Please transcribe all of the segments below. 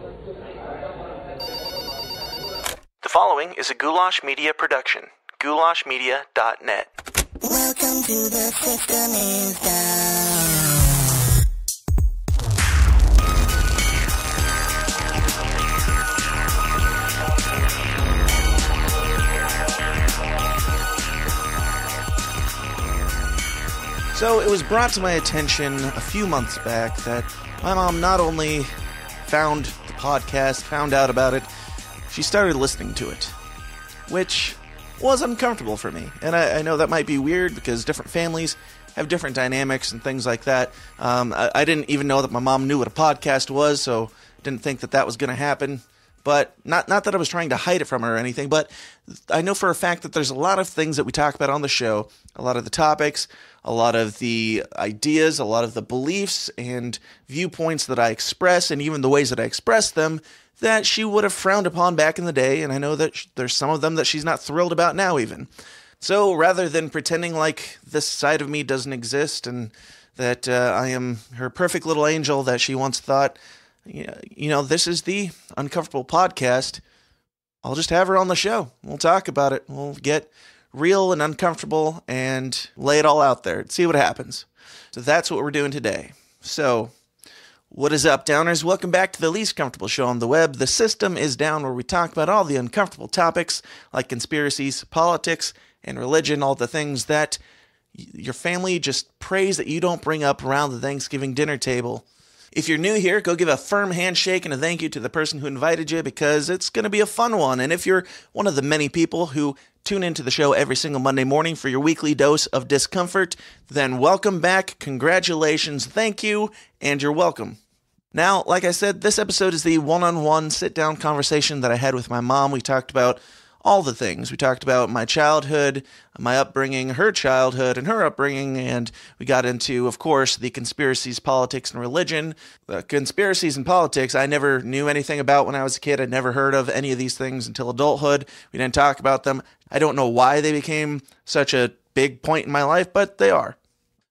The following is a Goulash Media production. goulashmedia.net. Welcome to the System is Down. So it was brought to my attention a few months back that my mom not only found the podcast, found out about it, she started listening to it, which was uncomfortable for me. And I know that might be weird because different families have different dynamics and things like that. I didn't even know that my mom knew what a podcast was, so didn't think that was going to happen. But not that I was trying to hide it from her or anything, but I know for a fact that there's a lot of things that we talk about on the show, a lot of the topics, a lot of the ideas, a lot of the beliefs and viewpoints that I express, and even the ways that I express them, that she would have frowned upon back in the day, and I know that there's some of them that she's not thrilled about now even. So rather than pretending like this side of me doesn't exist and that I am her perfect little angel that she once thought, this is the Uncomfortable Podcast, I'll just have her on the show. We'll talk about it. We'll get real and uncomfortable and lay it all out there. See what happens. So that's what we're doing today. So, what is up, Downers? Welcome back to the least comfortable show on the web. The System is Down, where we talk about all the uncomfortable topics like conspiracies, politics, and religion, all the things that your family just prays that you don't bring up around the Thanksgiving dinner table. If you're new here, go give a firm handshake and a thank you to the person who invited you because it's going to be a fun one. And if you're one of the many people who tune into the show every single Monday morning for your weekly dose of discomfort, then welcome back, congratulations, thank you, and you're welcome. Now, like I said, this episode is the one-on-one sit-down conversation that I had with my mom. We talked about all the things. We talked about my childhood, my upbringing, her childhood, and her upbringing, and we got into, of course, the conspiracies, politics, and religion. Conspiracies and politics, I never knew anything about when I was a kid. I'd never heard of any of these things until adulthood. We didn't talk about them. I don't know why they became such a big point in my life, but they are.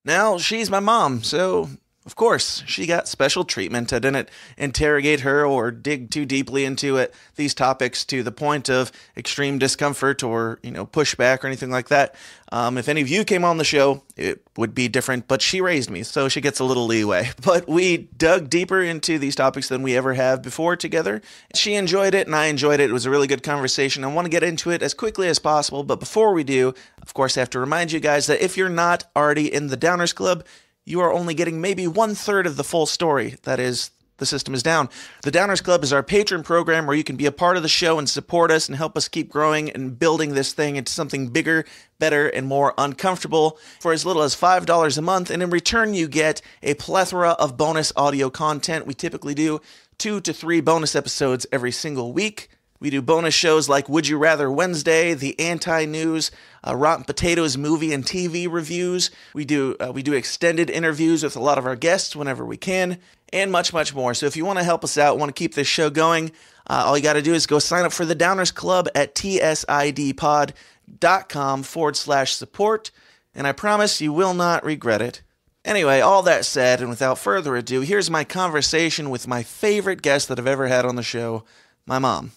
Now, she's my mom, so of course, she got special treatment. I didn't interrogate her or dig too deeply into these topics to the point of extreme discomfort or, pushback or anything like that. If any of you came on the show, it would be different, but she raised me, so she gets a little leeway. But we dug deeper into these topics than we ever have before together. She enjoyed it, and I enjoyed it. It was a really good conversation. I want to get into it as quickly as possible, but before we do, of course, I have to remind you guys that if you're not already in the Downers Club, you are only getting maybe 1/3 of the full story. That is, The System is Down. The Downers Club is our patron program where you can be a part of the show and support us and help us keep growing and building this thing into something bigger, better, and more uncomfortable for as little as $5 a month. And in return, you get a plethora of bonus audio content. We typically do 2 to 3 bonus episodes every single week. We do bonus shows like Would You Rather Wednesday, the Anti-News, Rotten Potatoes movie and TV reviews. We do extended interviews with a lot of our guests whenever we can, and much, much more. So if you want to help us out, want to keep this show going, all you got to do is go sign up for the Downers Club at tsidpod.com/support, and I promise you will not regret it. Anyway, all that said, and without further ado, here's my conversation with my favorite guest that I've ever had on the show, my mom.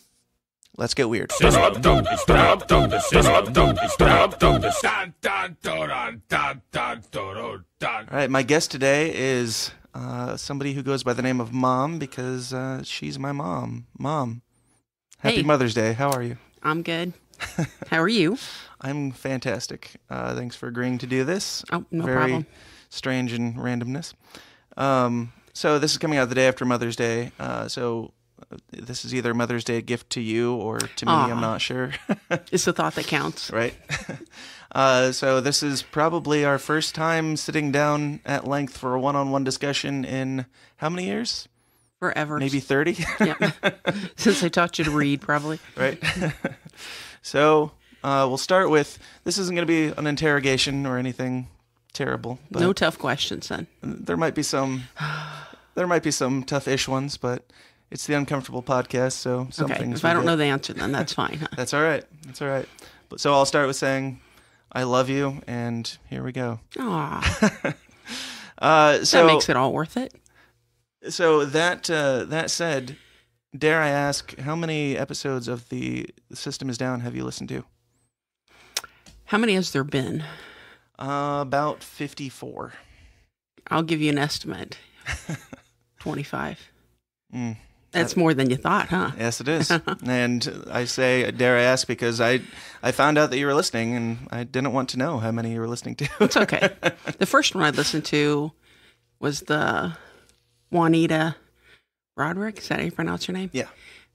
Let's get weird. All right, my guest today is somebody who goes by the name of Mom because she's my mom. Mom, happy Mother's Day. How are you? I'm good. How are you? I'm fantastic. Thanks for agreeing to do this. Oh, no Very problem. Strange and randomness. So this is coming out the day after Mother's Day. So this is either Mother's Day gift to you or to me. I'm not sure. It's the thought that counts. Right. So this is probably our first time sitting down at length for a one-on-one discussion in how many years? Forever. Maybe 30? Yeah. Since I taught you to read, probably. Right. So we'll start with, this isn't going to be an interrogation or anything terrible. But no tough questions then. There might be some tough-ish ones, but it's the Uncomfortable Podcast, so some okay. things. If I don't know the answer, then that's fine. That's all right. But so I'll start with saying, I love you, and here we go. Aw. So that makes it all worth it. So that said, dare I ask, how many episodes of The System is Down have you listened to? How many has there been? About 54. I'll give you an estimate. 25. Mm. That's more than you thought, huh? Yes, it is. And I say, dare I ask, because I found out that you were listening, and I didn't want to know how many you were listening to. It's okay. The first one I listened to was the Juanita Roderick. Is that how you pronounce her name? Yeah.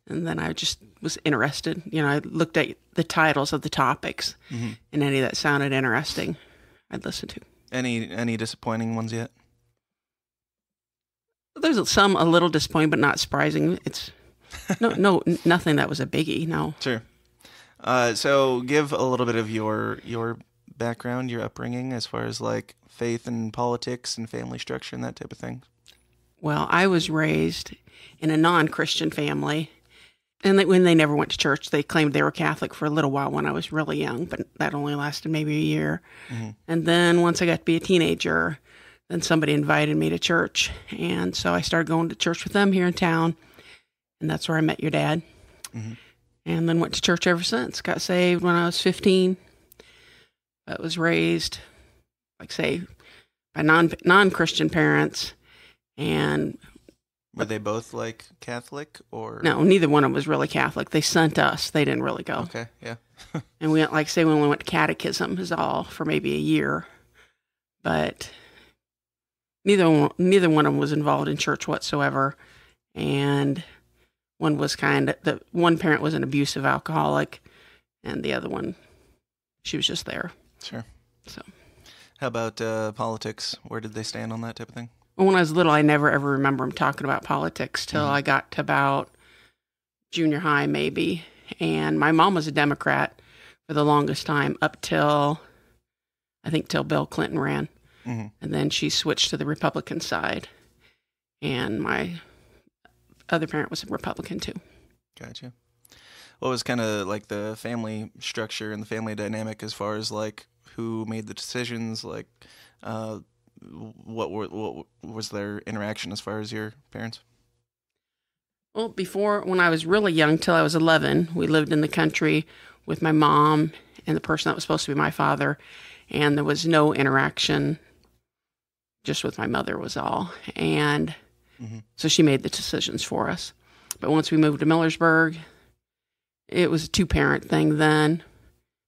And then I just was interested. I looked at the titles of the topics, and any that sounded interesting, I'd listen to. Any disappointing ones yet? There's some a little disappointing, but not surprising. It's nothing that was a biggie. No. Sure. So give a little bit of your background, your upbringing, as far as like faith and politics and family structure and that type of thing. Well, I was raised in a non-Christian family, and when they never went to church, they claimed they were Catholic for a little while when I was really young, but that only lasted maybe a year. And then once I got to be a teenager, then somebody invited me to church, and so I started going to church with them here in town, and that's where I met your dad. And then went to church ever since. Got saved when I was 15. I was raised, like say, by non-Christian parents, and were they both like Catholic or no? Neither one of them was really Catholic. They sent us. They didn't really go. Okay, yeah. And we like say we only went to catechism is all for maybe a year, but neither one of them was involved in church whatsoever, and one was the one parent was an abusive alcoholic, and the other one, she was just there. Sure. So, how about politics? Where did they stand on that type of thing? well, when I was little, I never ever remember them talking about politics till I got to about junior high, maybe. And my mom was a Democrat for the longest time up till Bill Clinton ran. And then she switched to the Republican side. And my other parent was a Republican too. Gotcha. What was kind of like the family structure and the family dynamic as far as like who made the decisions? Like, what was their interaction as far as your parents? Well, when I was really young, till I was 11, we lived in the country with my mom and the person that was supposed to be my father. And there was no interaction. Just with my mother was all. And so she made the decisions for us. But once we moved to Millersburg, it was a 2-parent thing then.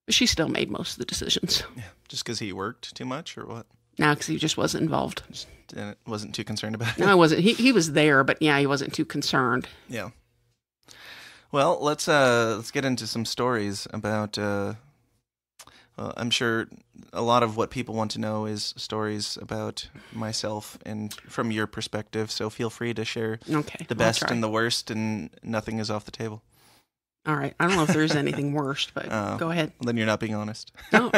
But she still made most of the decisions. Yeah. Just because he worked too much or what? No, because he just wasn't involved. Wasn't too concerned about it? No, I wasn't. He was there, but yeah, he wasn't too concerned. Yeah. Well, let's get into some stories about... I'm sure a lot of what people want to know is stories about myself and from your perspective, so feel free to share the best and the worst, and nothing is off the table. All right. I don't know if there is anything worst, but go ahead. Then you're not being honest. No,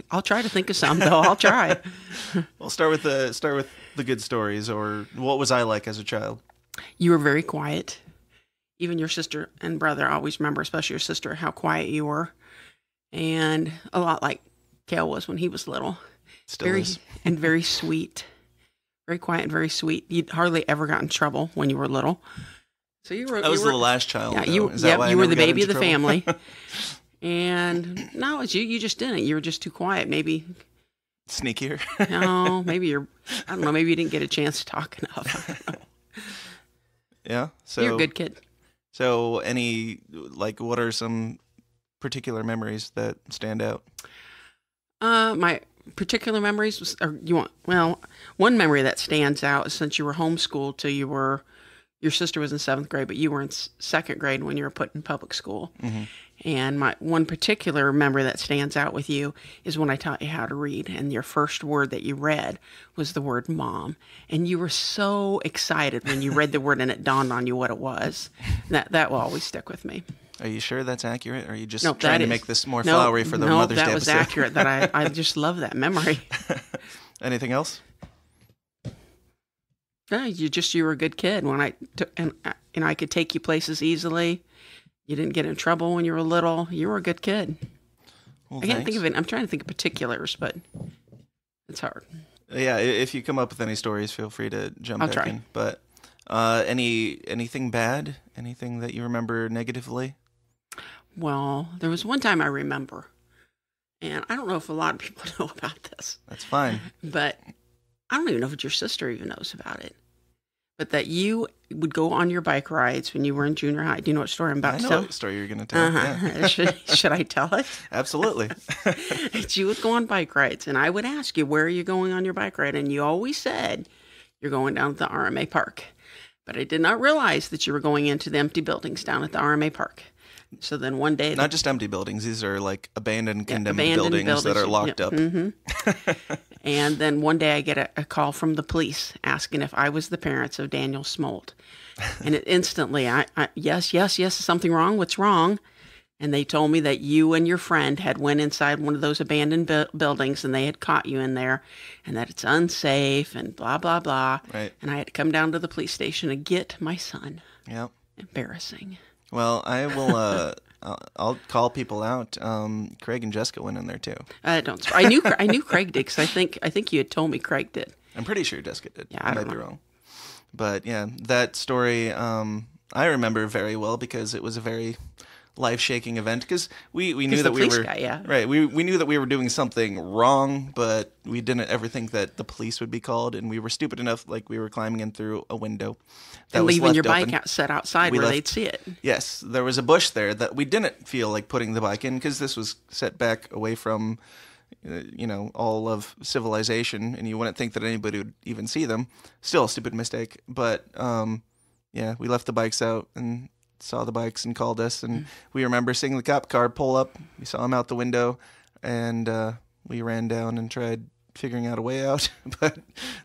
I'll try to think of some, though. I'll try. Well, start with the good stories, or what was I like as a child? You were very quiet. Even your sister and brother always remember, especially your sister, how quiet you were. And a lot like Kale was when he was little. Still is. And very sweet. Very quiet and very sweet. You hardly ever got in trouble when you were little. So you were. I was the last child. Yeah, though. you were the baby of the family. And no, it's you. You just didn't. You were just too quiet. Maybe sneakier. No, maybe I don't know. Maybe you didn't get a chance to talk enough. Yeah. So you're a good kid. So what are some particular memories that stand out? My particular memories one memory that stands out is since you were homeschooled till your sister was in 7th grade, but you were in 2nd grade when you were put in public school. And my one particular memory that stands out with you is when I taught you how to read, and your first word that you read was the word mom. And you were so excited when you read the word and it dawned on you what it was. That will always stick with me. Are you sure that's accurate? Or are you just trying to make this more flowery for the Mother's Day episode? No, that was accurate. That I just love that memory. Anything else? No, you were a good kid. When I could take you places easily. You didn't get in trouble when you were little. You were a good kid. Well, I can't think of it. I'm trying to think of particulars, but it's hard. Yeah, if you come up with any stories, feel free to jump I'll back try. in. But Anything bad? Anything that you remember negatively? Well, there was one time I remember, and I don't know if a lot of people know about this, That's fine. but I don't even know if your sister even knows about it. But that you would go on your bike rides when you were in junior high. Do you know what story I'm about I to know tell? what story you're going to tell. Yeah. Uh-huh. Should I tell it? Absolutely. You would go on bike rides, and I would ask you, where are you going on your bike ride? And you always said, you're going down to the RMA Park. But I did not realize that you were going into the empty buildings down at the RMA Park. So then one day... Not just empty buildings. These are like abandoned, condemned abandoned buildings that are locked up. Mm-hmm. And then one day I get a call from the police asking if I was the parents of Daniel Smolt. And instantly, yes, is something wrong? What's wrong? And they told me that you and your friend had went inside one of those abandoned buildings and they had caught you in there and that it's unsafe and blah, blah, blah. Right. And I had to come down to the police station to get my son. Yep. Embarrassing. Well, I will. I'll call people out. Craig and Jessica went in there too. I knew Craig did because I think you had told me Craig did. I'm pretty sure Jessica did. Yeah, I might don't be know. wrong. But yeah, that story I remember very well because it was a very life-shaking event because we knew the that we police were guy, yeah. right. We knew that we were doing something wrong, but we didn't ever think that the police would be called, and we were stupid enough, like we were climbing in through a window that And was leaving left your bike open. set outside We where left- they'd see it. Yes, there was a bush there that we didn't feel like putting the bike in because this was set back away from, all of civilization, and you wouldn't think that anybody would even see them. Still a stupid mistake, but yeah, we left the bikes out and saw the bikes and called us, and we remember seeing the cop car pull up. We saw him out the window, and we ran down and tried figuring out a way out, but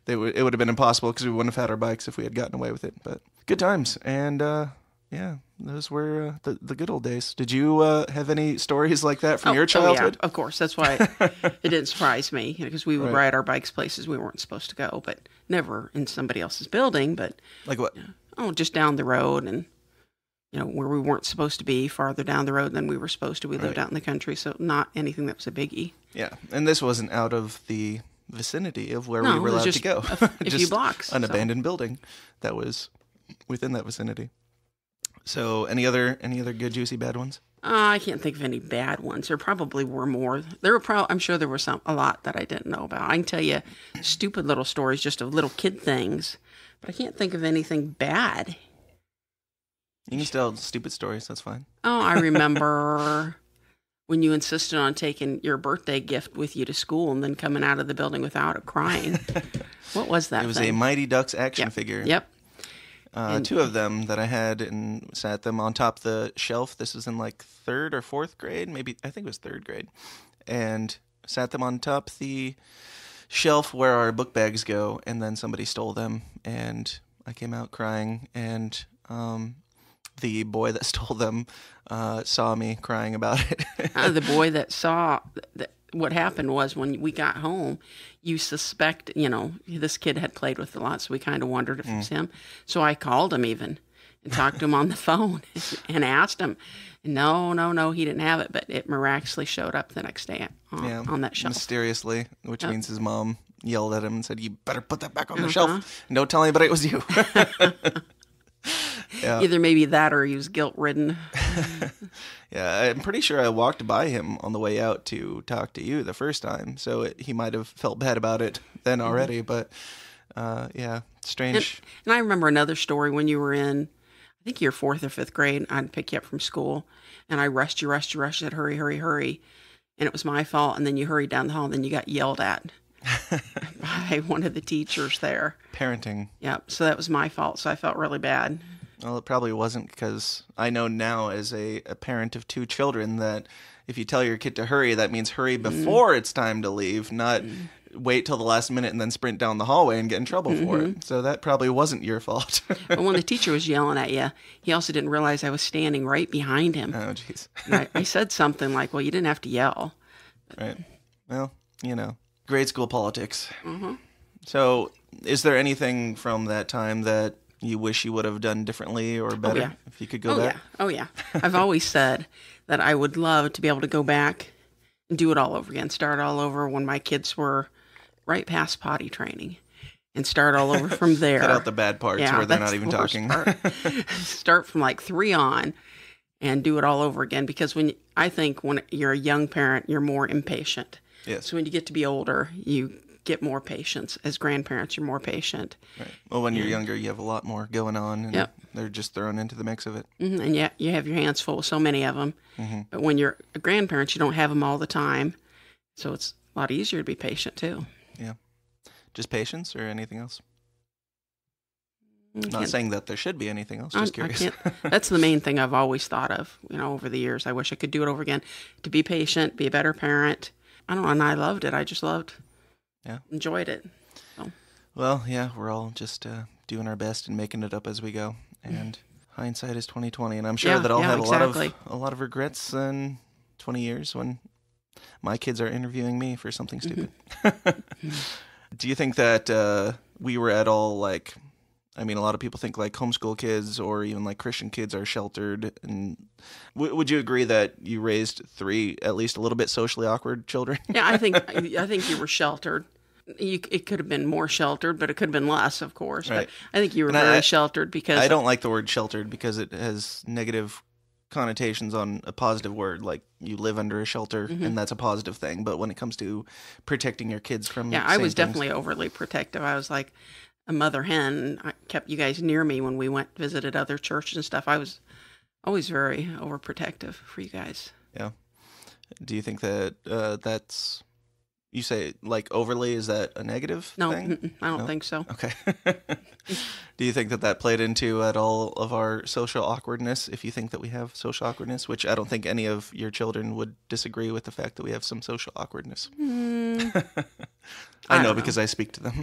it would have been impossible because we wouldn't have had our bikes if we had gotten away with it. But good times, and yeah, those were the good old days. Did you have any stories like that from your childhood? Yeah, of course. That's why it didn't surprise me because we would Right. ride our bikes places we weren't supposed to go, but never in somebody else's building. But Like what? just down the road and where we weren't supposed to be, farther down the road than we were supposed to. We lived Right. out in the country, so not anything that was a biggie. Yeah, and this wasn't out of the vicinity of where No, we were it was allowed to just go. a few blocks, An so. abandoned building that was within that vicinity. So, any other good juicy bad ones? I can't think of any bad ones. There probably were more. I'm sure there were a lot that I didn't know about. I can tell you stupid little stories just of little kid things, but I can't think of anything bad. You can tell stupid stories. That's fine. Oh, I remember when you insisted on taking your birthday gift with you to school and then coming out of the building without it, crying. What was that It was thing? a Mighty Ducks action Yep. figure. Yep. Two of them that I had and sat them on top of the shelf. This was in like 3rd or 4th grade, maybe I think it was 3rd grade, and sat them on top the shelf where our book bags go. And then somebody stole them, and I came out crying. And the boy that stole them saw me crying about it. The boy that saw what happened was when we got home, you suspect, this kid had played with a lot, so we kind of wondered if it was him. So I called him even and talked to him on the phone and asked him. No, he didn't have it, but it miraculously showed up the next day on that shelf. Mysteriously, which Yep. means his mom yelled at him and said, "You better put that back on the Uh-huh. shelf. And don't tell anybody it was you." Yeah. Either maybe that or he was guilt-ridden. Yeah, I'm pretty sure I walked by him on the way out to talk to you the first time, so he might have felt bad about it then already. But yeah, strange. And I remember another story when you were in, I think your 4th or 5th grade. I'd pick you up from school, and I rushed you, said, hurry, hurry, hurry. And it was my fault, and then you hurried down the hall, and then you got yelled at by one of the teachers there. Parenting. Yep, so that was my fault, so I felt really bad. Well, it probably wasn't, because I know now as a parent of 2 children that if you tell your kid to hurry, that means hurry before it's time to leave, not wait till the last minute and then sprint down the hallway and get in trouble for it. So that probably wasn't your fault. But when the teacher was yelling at you, he also didn't realize I was standing right behind him. Oh, jeez. And I said something like, well, you didn't have to yell. Right. Well, grade school politics. So is there anything from that time that you wish you would have done differently or better yeah. if you could go back? Oh, yeah. I've always said that I would love to be able to go back and do it all over again, start all over when my kids were right past potty training. and start all over from there. Cut out the bad parts where they're not that's even the worst talking. part. Start from like 3 on and do it all over again, because I think when you're a young parent, you're more impatient. Yes. So when you get to be older, you get more patience. As grandparents, you're more patient. Right. Well, when you're younger, you have a lot more going on, and Yep. they're just thrown into the mix of it. And yeah, you have your hands full with so many of them. Mm-hmm. But when you're a grandparent, you don't have them all the time. So it's a lot easier to be patient too. Yeah. Just patience or anything else? I Not can't- saying that there should be anything else. I Just curious. can't- That's the main thing I've always thought of, over the years. I wish I could do it over again. To be patient, be a better parent. I don't know, and I loved it. I just enjoyed it. So. Well, yeah, we're all just doing our best and making it up as we go. And hindsight is 20/20, and I'm sure that I'll have exactly. a lot of regrets in 20 years when my kids are interviewing me for something stupid. Do you think that we were at all like? I mean, a lot of people think like homeschool kids or even like Christian kids are sheltered. And would you agree that you raised 3 at least a little bit socially awkward children? Yeah, I think you were sheltered. It could have been more sheltered, but it could have been less, of course. Right. But I think you were And very sheltered because I don't like the word sheltered because it has negative connotations on a positive word. Like you live under a shelter, and that's a positive thing. But when it comes to protecting your kids from I was things, definitely overly protective. I was like a mother hen. I kept you guys near me when we visited other churches and stuff. I was always very overprotective for you guys. Yeah. Do you think that that's, you say like overly, is that a negative No, thing? I don't No? think so. Okay. Do you think that played into at all of our social awkwardness? If you think that we have social awkwardness, which I don't think any of your children would disagree with the fact that we have some social awkwardness. I I know don't because I speak to them.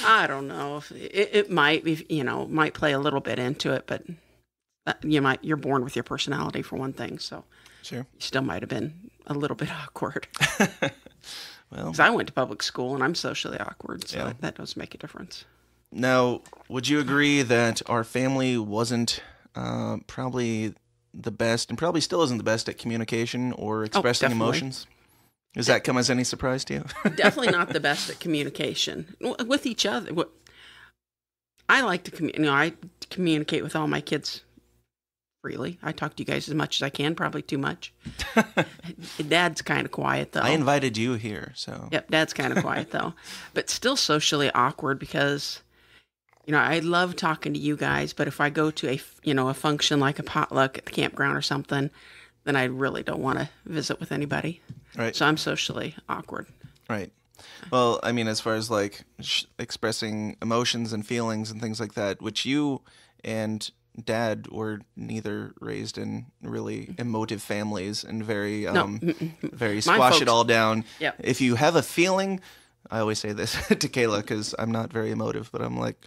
I don't know if it might be, might play a little bit into it, but you're born with your personality for one thing, so Sure. you still might have been a little bit awkward. Well, Because I went to public school and I'm socially awkward, so Yeah. that does make a difference. now, would you agree that our family wasn't probably the best, and probably still isn't the best at communication or expressing definitely. emotions? Does that come as any surprise to you? Definitely not the best at communication with each other. I like to I communicate with all my kids freely. I talk to you guys as much as I can, probably too much. Dad's kind of quiet though. I invited you here, so. Yep, Dad's kind of quiet though, but still socially awkward because, I love talking to you guys, but if I go to a function like a potluck at the campground or something, then I really don't want to visit with anybody. Right. So I'm socially awkward. Right. Well, I mean, as far as like expressing emotions and feelings and things like that, which you and Dad were neither raised in really emotive families and very, very squash it folks- all down. Yep. If you have a feeling, I always say this to Kayla because I'm not very emotive, but I'm like,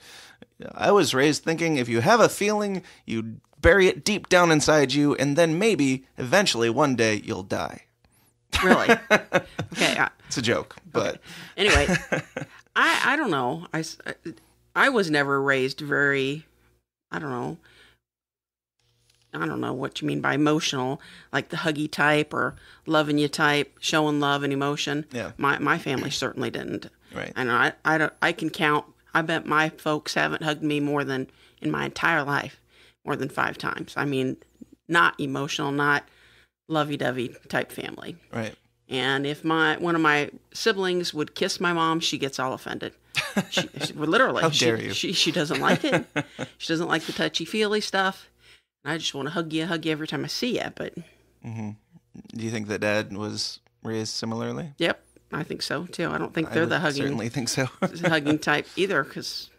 I was raised thinking if you have a feeling, you bury it deep down inside you, and then maybe eventually one day you'll die. Really? Okay. It's a joke, but Anyway, I don't know. I was never raised very, I don't know what you mean by emotional, like the huggy type or loving you type, showing love and emotion. Yeah. My family certainly didn't. Right. And I can count. I bet my folks haven't hugged me more than in my entire life, more than 5 times. I mean, not emotional, not lovey-dovey type family. Right. And if one of my siblings would kiss my mom, she gets all offended. She literally. How dare you. She doesn't like it. She doesn't like the touchy-feely stuff. And I just want to hug you every time I see you. But Do you think that Dad was raised similarly? yep, I think so too. I don't think I they're would the hugging certainly think so. hugging type either. Because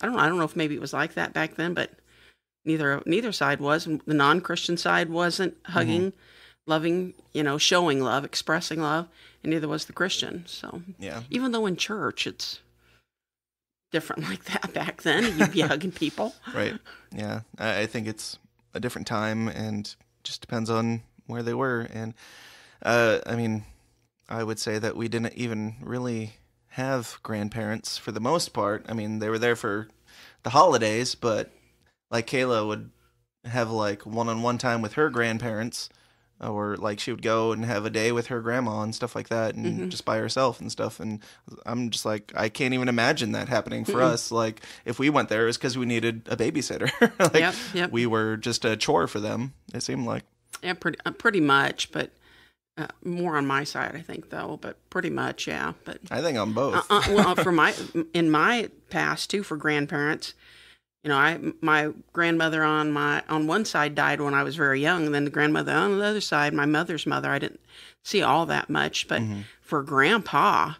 I don't know. I don't know if maybe it was like that back then, but neither side was. The non-Christian side wasn't hugging, loving, showing love, expressing love, and neither was the Christian. So Yeah. even though in church it's different like that back then, you'd be hugging people. Right. Yeah. I think it's a different time and just depends on where they were. And I mean, I would say that we didn't even really have grandparents for the most part. I mean, they were there for the holidays, but like Kayla would have like one-on-one time with her grandparents or like she would go and have a day with her grandma and stuff like that, and just by herself and stuff. And I'm just like, I can't even imagine that happening for us. Like if we went there, it was because we needed a babysitter. Like Yep. we were just a chore for them. It seemed like. Yeah, pretty much, but more on my side, I think, though. But pretty much, yeah. But I think on both. well, in my past too, for grandparents, my grandmother on one side died when I was very young, and then the grandmother on the other side, my mother's mother, I didn't see all that much. But for grandpa,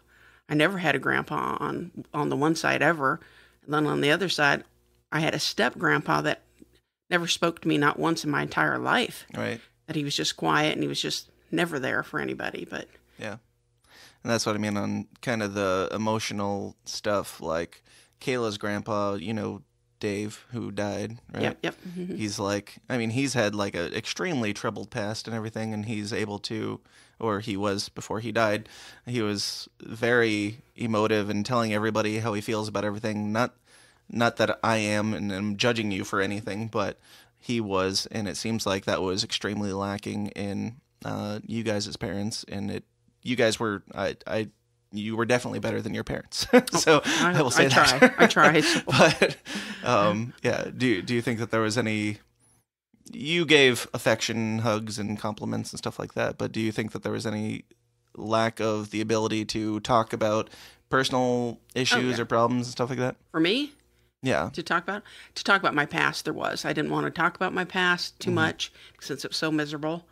I never had a grandpa on the one side ever, and then on the other side, I had a step grandpa that never spoke to me not once in my entire life. Right. That he was just quiet and he was just never there for anybody. But yeah, and that's what I mean on kind of the emotional stuff, like Kayla's grandpa, Dave, who died, right? Yep. He's like, I mean, he's had like a extremely troubled past and everything, and he's able to, or he was before he died, he was very emotive and telling everybody how he feels about everything. Not that I am and am judging you for anything, but he was, and it seems like that was extremely lacking in you guys as parents, and you guys were, you were definitely better than your parents. So I will say that. I tried. But yeah, do you think that there was any? You gave affection, hugs, and compliments and stuff like that, but do you think that there was any lack of the ability to talk about personal issues or problems and stuff like that? For me? Yeah. To talk about my past, there was. I didn't want to talk about my past too much since it was so miserable,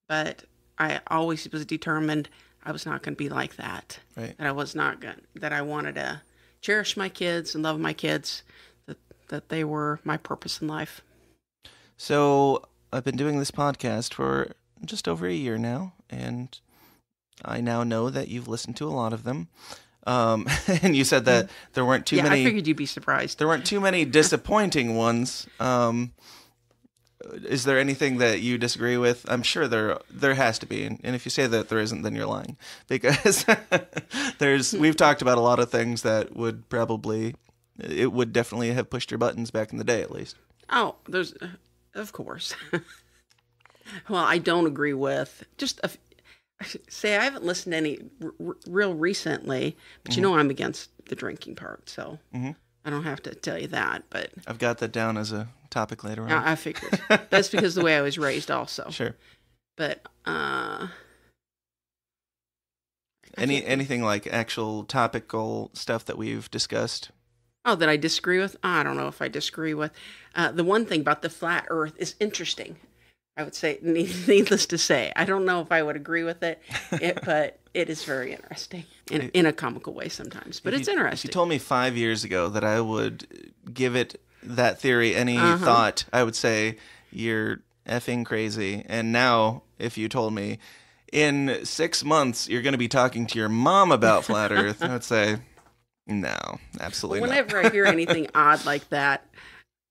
but I always was determined I was not going to be like that. Right. That I was not going. That I wanted to cherish my kids and love my kids. That they were my purpose in life. So I've been doing this podcast for just over a year now, and I now know that you've listened to a lot of them. And you said that there weren't too many. I figured you'd be surprised. There weren't too many disappointing ones. Is there anything that you disagree with? I'm sure there has to be, and if you say that there isn't, then you're lying. Because we've talked about a lot of things that would definitely have pushed your buttons back in the day, at least. Oh, of course. Well, I don't agree with I haven't listened to any real recently, but I'm against the drinking part, so I don't have to tell you that. But I've got that down as a topic later on. I figured that's because of the way I was raised, also. Sure. But anything like actual topical stuff that we've discussed? Oh, that I disagree with? I don't know if I disagree with. The one thing about the flat Earth is interesting. I would say, needless to say, I don't know if I would agree with it, but it is very interesting in a comical way sometimes. But it's interesting. If you told me 5 years ago that I would give it that theory any thought, I would say you're effing crazy. And now, if you told me in 6 months you're going to be talking to your mom about flat Earth, I would say no, absolutely not. Whenever I hear anything odd like that,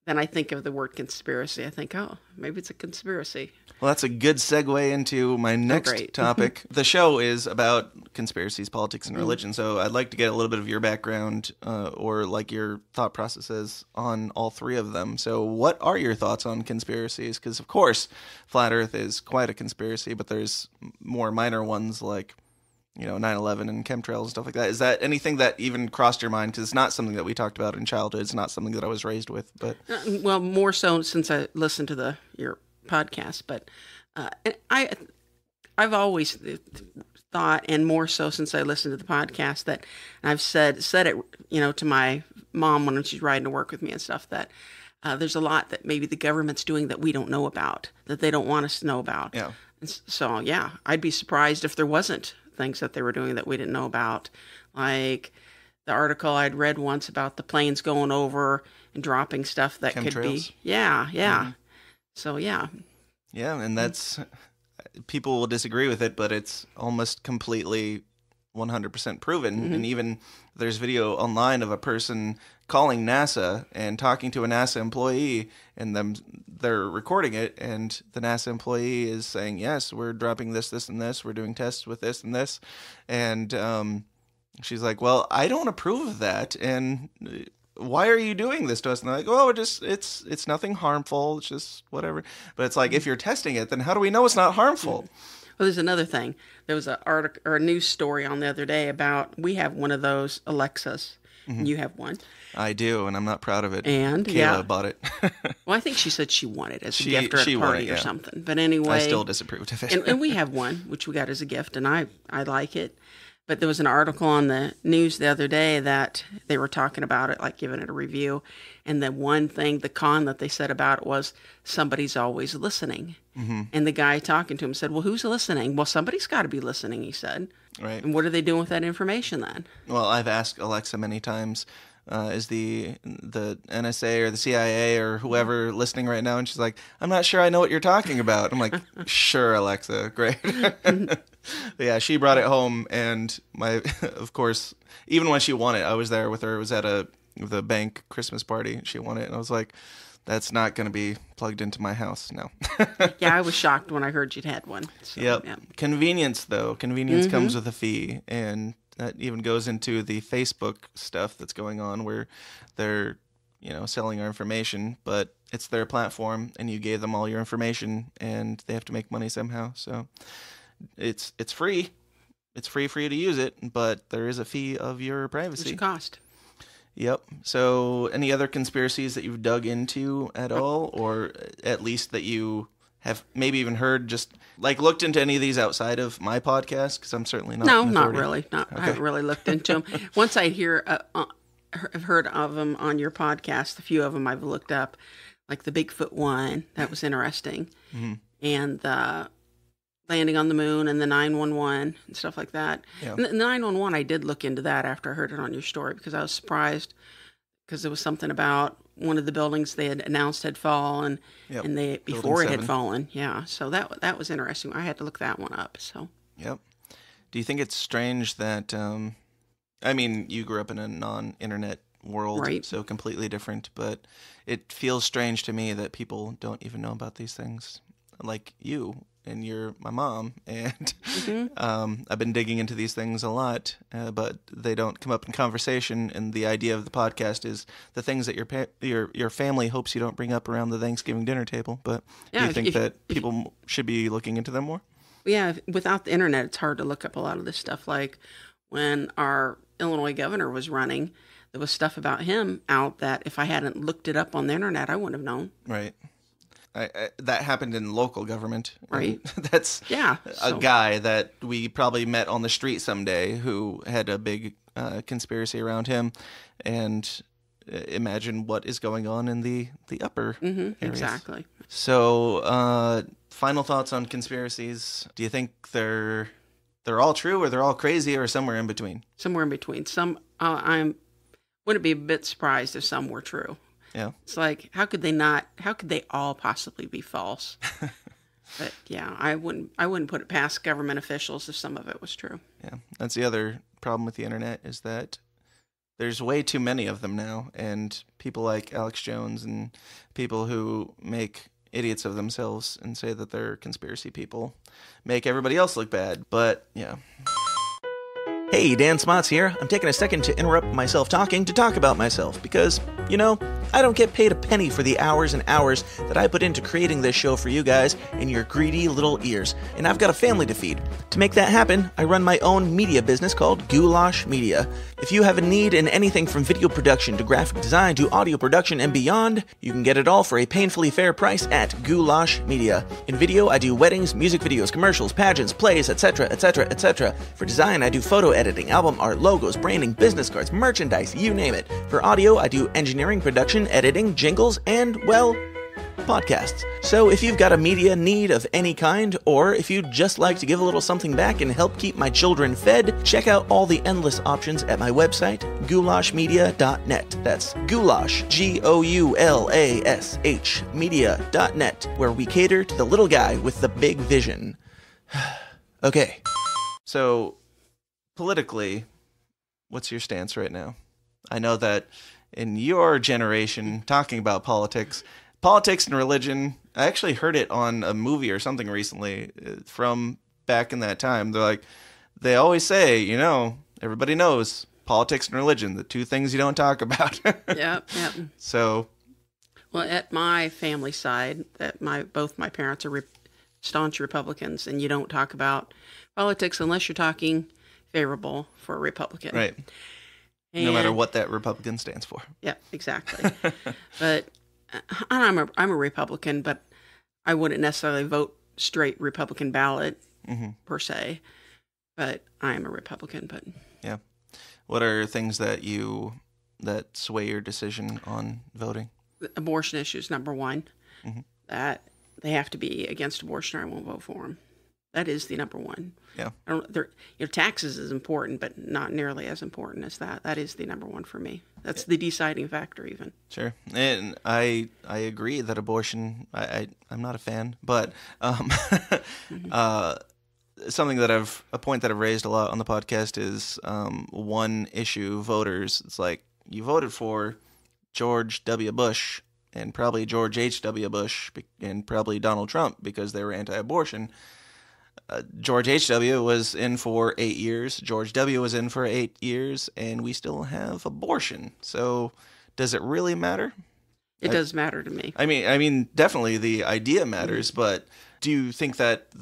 then I think of the word conspiracy. I think, oh, maybe it's a conspiracy. Well, that's a good segue into my next topic. The show is about conspiracies, politics, and religion. So I'd like to get a little bit of your background or like your thought processes on all three of them. So what are your thoughts on conspiracies? Because, of course, Flat Earth is quite a conspiracy, but there's more minor ones like 9/11 and chemtrails and stuff like that. Is that anything that even crossed your mind? Because it's not something that we talked about in childhood. It's not something that I was raised with. But well, more so since I listened to your podcast. But I've always thought, and more so since I listened to the podcast, that I've said it, to my mom when she's riding to work with me and stuff, that there's a lot that maybe the government's doing that we don't know about, that they don't want us to know about. Yeah. And so, I'd be surprised if there wasn't things that they were doing that we didn't know about, like the article I'd read once about the planes going over and dropping stuff that could be So and that's, people will disagree with it, but it's almost completely 100% proven. And even there's video online of a person calling NASA and talking to a NASA employee, and they're recording it, and the NASA employee is saying, yes, we're dropping this, and this, we're doing tests with this and this, and she's like, well, I don't approve of that, and why are you doing this to us? And they're like, oh, it's nothing harmful. It's just whatever. But it's like, if you're testing it, then how do we know it's not harmful? Well, there's another thing. There was an article or a news story on the other day about, we have one of those Alexas. And you have one. I do, and I'm not proud of it. And Kayla bought it. Well, I think she said she won it as a gift or at a won party it, or something. But anyway, I still disapproved of it. and we have one, which we got as a gift, and I like it. But there was an article on the news the other day that they were talking about it, like giving it a review. And the one thing, the con that they said about it was somebody's always listening. And the guy talking to him said, well, who's listening? Well, somebody's got to be listening, he said. Right. And what are they doing with that information then? Well, I've asked Alexa many times, is the NSA or the CIA or whoever listening right now? And she's like, I'm not sure I know what you're talking about. I'm like, sure, Alexa, great. Yeah, she brought it home, and of course, even when she won it, I was there with her. It was at the bank Christmas party. She won it, and I was like, that's not going to be plugged into my house. No. Yeah, I was shocked when I heard you'd had one. So, yep. Yeah. Convenience, though. Convenience comes with a fee, and that even goes into the Facebook stuff that's going on where they're, selling our information, but it's their platform, and you gave them all your information, and they have to make money somehow. So it's free. It's free for you to use it, but there is a fee of your privacy. What's it cost? Yep. So any other conspiracies that you've dug into at all, or at least that you have maybe even heard, just like looked into any of these outside of my podcast? Because I'm certainly not. No, an not authority. really. Okay. I haven't really looked into them. Once I have heard of them on your podcast, a few of them I've looked up, like the Bigfoot one. That was interesting. And the landing on the moon and the 911 and stuff like that. Yeah. And the 911, I did look into that after I heard it on your story, because I was surprised, because there was something about one of the buildings they had announced had fallen, and before it had fallen. Yeah, so that was interesting. I had to look that one up. So. Yep. Do you think it's strange that? You grew up in a non-internet world, right? So completely different. But it feels strange to me that people don't even know about these things, like you. And you're my mom, and I've been digging into these things a lot, but they don't come up in conversation. And the idea of the podcast is the things that your family hopes you don't bring up around the Thanksgiving dinner table. But do you think that people should be looking into them more? Yeah, without the internet, it's hard to look up a lot of this stuff. Like when our Illinois governor was running, there was stuff about him out that if I hadn't looked it up on the internet, I wouldn't have known. Right. That happened in local government. Right. That's a guy that we probably met on the street someday who had a big conspiracy around him. And imagine what is going on in the upper areas. Exactly. So final thoughts on conspiracies. Do you think they're all true, or they're all crazy, or somewhere in between? Somewhere in between. Some I wouldn't be a bit surprised if some were true. Yeah. It's like, how could they all possibly be false? But yeah, I wouldn't put it past government officials if some of it was true. Yeah. That's the other problem with the internet, is that there's way too many of them now, and people like Alex Jones and people who make idiots of themselves and say that they're conspiracy people make everybody else look bad. But yeah. Hey, Dan Smots here. I'm taking a second to interrupt myself talking to talk about myself because, I don't get paid a penny for the hours and hours that I put into creating this show for you guys in your greedy little ears, and I've got a family to feed. To make that happen, I run my own media business called Goulash Media. If you have a need in anything from video production to graphic design to audio production and beyond, you can get it all for a painfully fair price at Goulash Media. In video, I do weddings, music videos, commercials, pageants, plays, etc., etc., etc. For design, I do photo editing, album art, logos, branding, business cards, merchandise, you name it. For audio, I do engineering, production, editing, jingles, and, podcasts. So if you've got a media need of any kind, or if you'd just like to give a little something back and help keep my children fed, check out all the endless options at my website, goulashmedia.net. That's goulash, Goulash, media.net, where we cater to the little guy with the big vision. Okay. So, politically, what's your stance right now? I know that in your generation, talking about politics and religion, I actually heard it on a movie or something recently from back in that time. They're like, they always say, everybody knows politics and religion, the two things you don't talk about. Yep. So, Well, at my family side, both my parents are staunch Republicans, and you don't talk about politics unless you're talking favorable for a Republican. right. No matter what that Republican stands for. Yeah, exactly. But I'm a Republican, but I wouldn't necessarily vote straight Republican ballot per se. But I am a Republican. But Yeah. What are things that sway your decision on voting? Abortion issues, number one. That they have to be against abortion, or I won't vote for them. That is the number one. Yeah. Taxes is important, but not nearly as important as that. That is the number one for me. That's the deciding factor, even. Sure, and I agree that abortion. I'm not a fan, but something that a point that I've raised a lot on the podcast is one issue voters. It's like you voted for George W. Bush and probably George H.W. Bush and probably Donald Trump because they were anti-abortion. George H.W. was in for 8 years. George W. was in for 8 years, and we still have abortion. So, does it really matter? It does matter to me. I mean, definitely the idea matters, but do you think that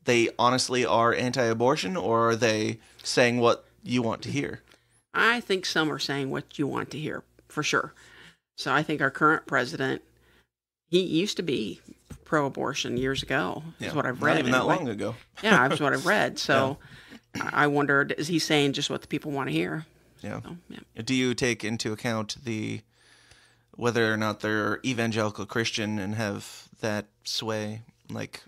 they honestly are anti-abortion, or are they saying what you want to hear? I think some are saying what you want to hear, for sure. So I think our current president, he used to be pro-abortion years ago. Is what I've read. Not even that long ago. Yeah, that's what I've read. So I wondered, is he saying just what the people want to hear? Yeah. So, yeah. Do you take into account whether or not they're evangelical Christian and have that sway? Like,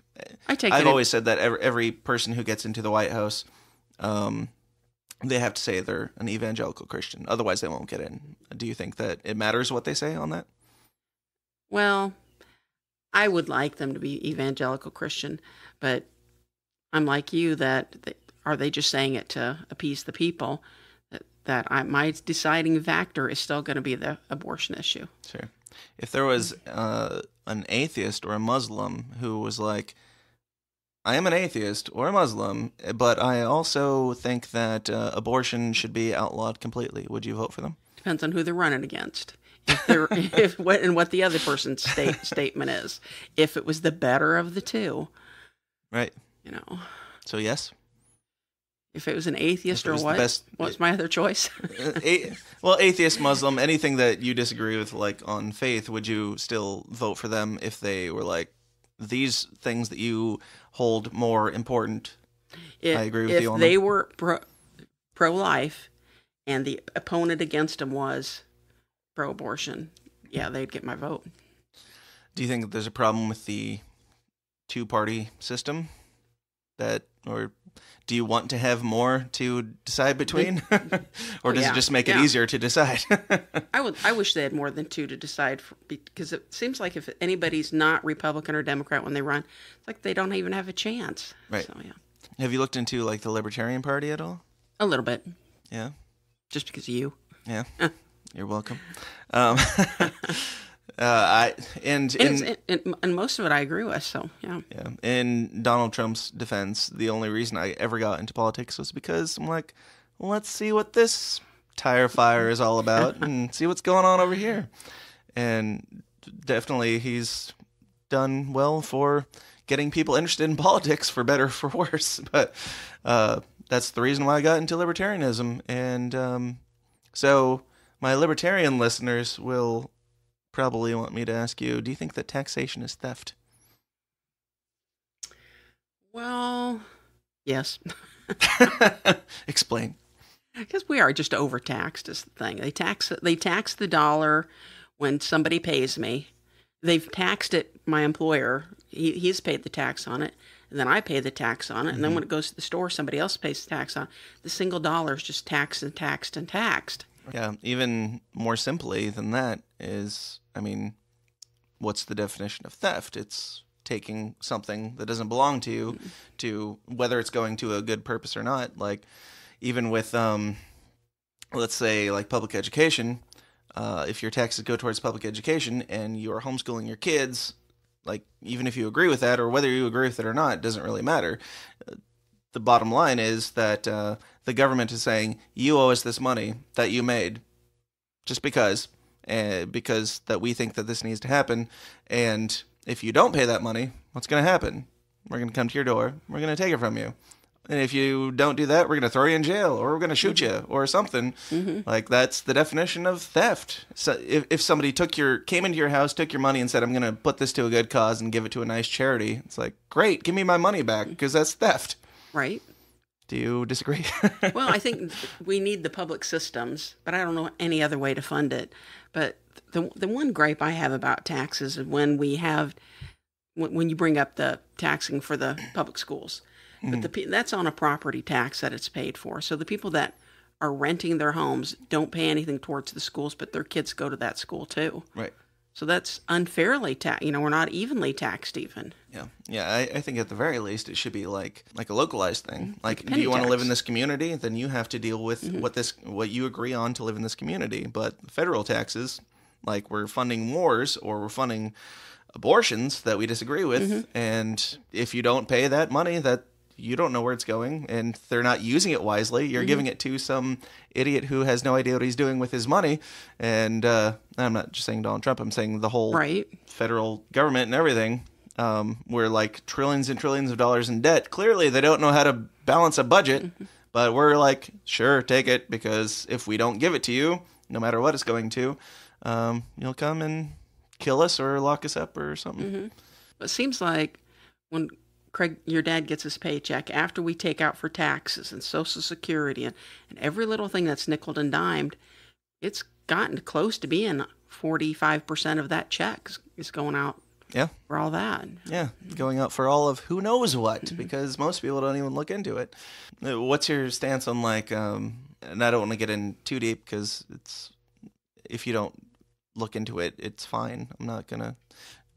I've always said that every person who gets into the White House, they have to say they're an evangelical Christian. Otherwise, they won't get in. Do you think that it matters what they say on that? Well, I would like them to be evangelical Christian, but I'm like you are they just saying it to appease the people? My deciding factor is still going to be the abortion issue. Sure. If there was an atheist or a Muslim who was like, I am an atheist or a Muslim, but I also think that abortion should be outlawed completely, would you vote for them? Depends on who they're running against. What the other person's statement is. If it was the better of the two. Right. So yes? If it was an atheist or what? What's my other choice? Atheist, Muslim, anything that you disagree with, like on faith, would you still vote for them if they were like, these things that you hold more important? I agree with you on that. If they were pro-life and the opponent against them was pro-abortion, yeah, they'd get my vote. Do you think that there's a problem with the two-party system? Or do you want to have more to decide between? Or does it just make it easier to decide? I wish they had more than two to decide because it seems like if anybody's not Republican or Democrat when they run, it's like they don't even have a chance. Right. So, yeah. Have you looked into like the Libertarian Party at all? A little bit. Yeah. Just because of you. Yeah. You're welcome. And most of it I agree with. So yeah. Yeah. In Donald Trump's defense, the only reason I ever got into politics was because I'm like, let's see what this tire fire is all about and see what's going on over here. And definitely, he's done well for getting people interested in politics, for better or for worse. But that's the reason why I got into libertarianism. And so my libertarian listeners will probably want me to ask you, do you think that taxation is theft? Well, yes. Explain. Because we are just overtaxed is the thing. They tax the dollar when somebody pays me. They've taxed it, my employer. He's paid the tax on it. And then I pay the tax on it. And then when it goes to the store, somebody else pays the tax on it. The single dollar is just taxed and taxed and taxed. Yeah, even more simply than that is, I mean, what's the definition of theft? It's taking something that doesn't belong to you, to whether it's going to a good purpose or not. Like, even with, let's say, like public education, if your taxes go towards public education and you're homeschooling your kids, like, even if you agree with that or whether you agree with it or not, it doesn't really matter. the bottom line is that the government is saying, you owe us this money that you made just because that we think that this needs to happen. And if you don't pay that money, what's going to happen? We're going to come to your door. We're going to take it from you. And if you don't do that, we're going to throw you in jail, or we're going to shoot you, or something. Like, that's the definition of theft. So if somebody came into your house, took your money, and said, I'm going to put this to a good cause and give it to a nice charity, it's like, great, give me my money back, because that's theft. Right. Do you disagree? Well, I think we need the public systems, but I don't know any other way to fund it. But the one gripe I have about taxes is when you bring up the taxing for the public schools. But that's on a property tax that it's paid for. So the people that are renting their homes don't pay anything towards the schools, but their kids go to that school too. Right. So that's unfairly taxed. We're not evenly taxed even. Yeah. I think at the very least it should be like a localized thing. Like, do penny you want to live tax. in this community? Then you have to deal with what you agree on to live in this community. But federal taxes, like, we're funding wars or we're funding abortions that we disagree with, and if you don't pay that money, that you don't know where it's going, and they're not using it wisely. You're giving it to some idiot who has no idea what he's doing with his money. And I'm not just saying Donald Trump. I'm saying the whole federal government and everything. We're like trillions and trillions of dollars in debt. Clearly, they don't know how to balance a budget. But we're like, sure, take it, because if we don't give it to you, no matter what it's going to, you'll come and kill us or lock us up or something. It seems like when Craig, your dad gets his paycheck, after we take out for taxes and Social Security and every little thing that's nickeled and dimed, it's gotten close to being 45% of that check is going out for all that. Yeah, going out for all of who knows what, because most people don't even look into it. What's your stance on, like, and I don't want to get in too deep, because if you don't look into it, it's fine. I'm not going to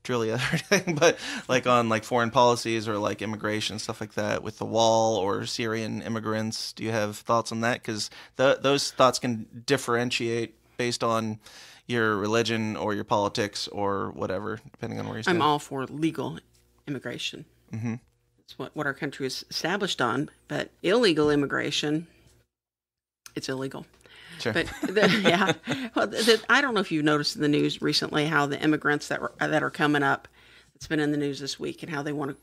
drill you or anything, but like on like foreign policies or like immigration, stuff like that, with the wall or Syrian immigrants, do you have thoughts on that? Because those thoughts can differentiate based on your religion or your politics or whatever, depending on where you stand. I'm all for legal immigration. It's what our country is established on, but illegal immigration, it's illegal. Sure. But I don't know if you've noticed in the news recently how the immigrants that are coming up, it's been in the news this week, and how they want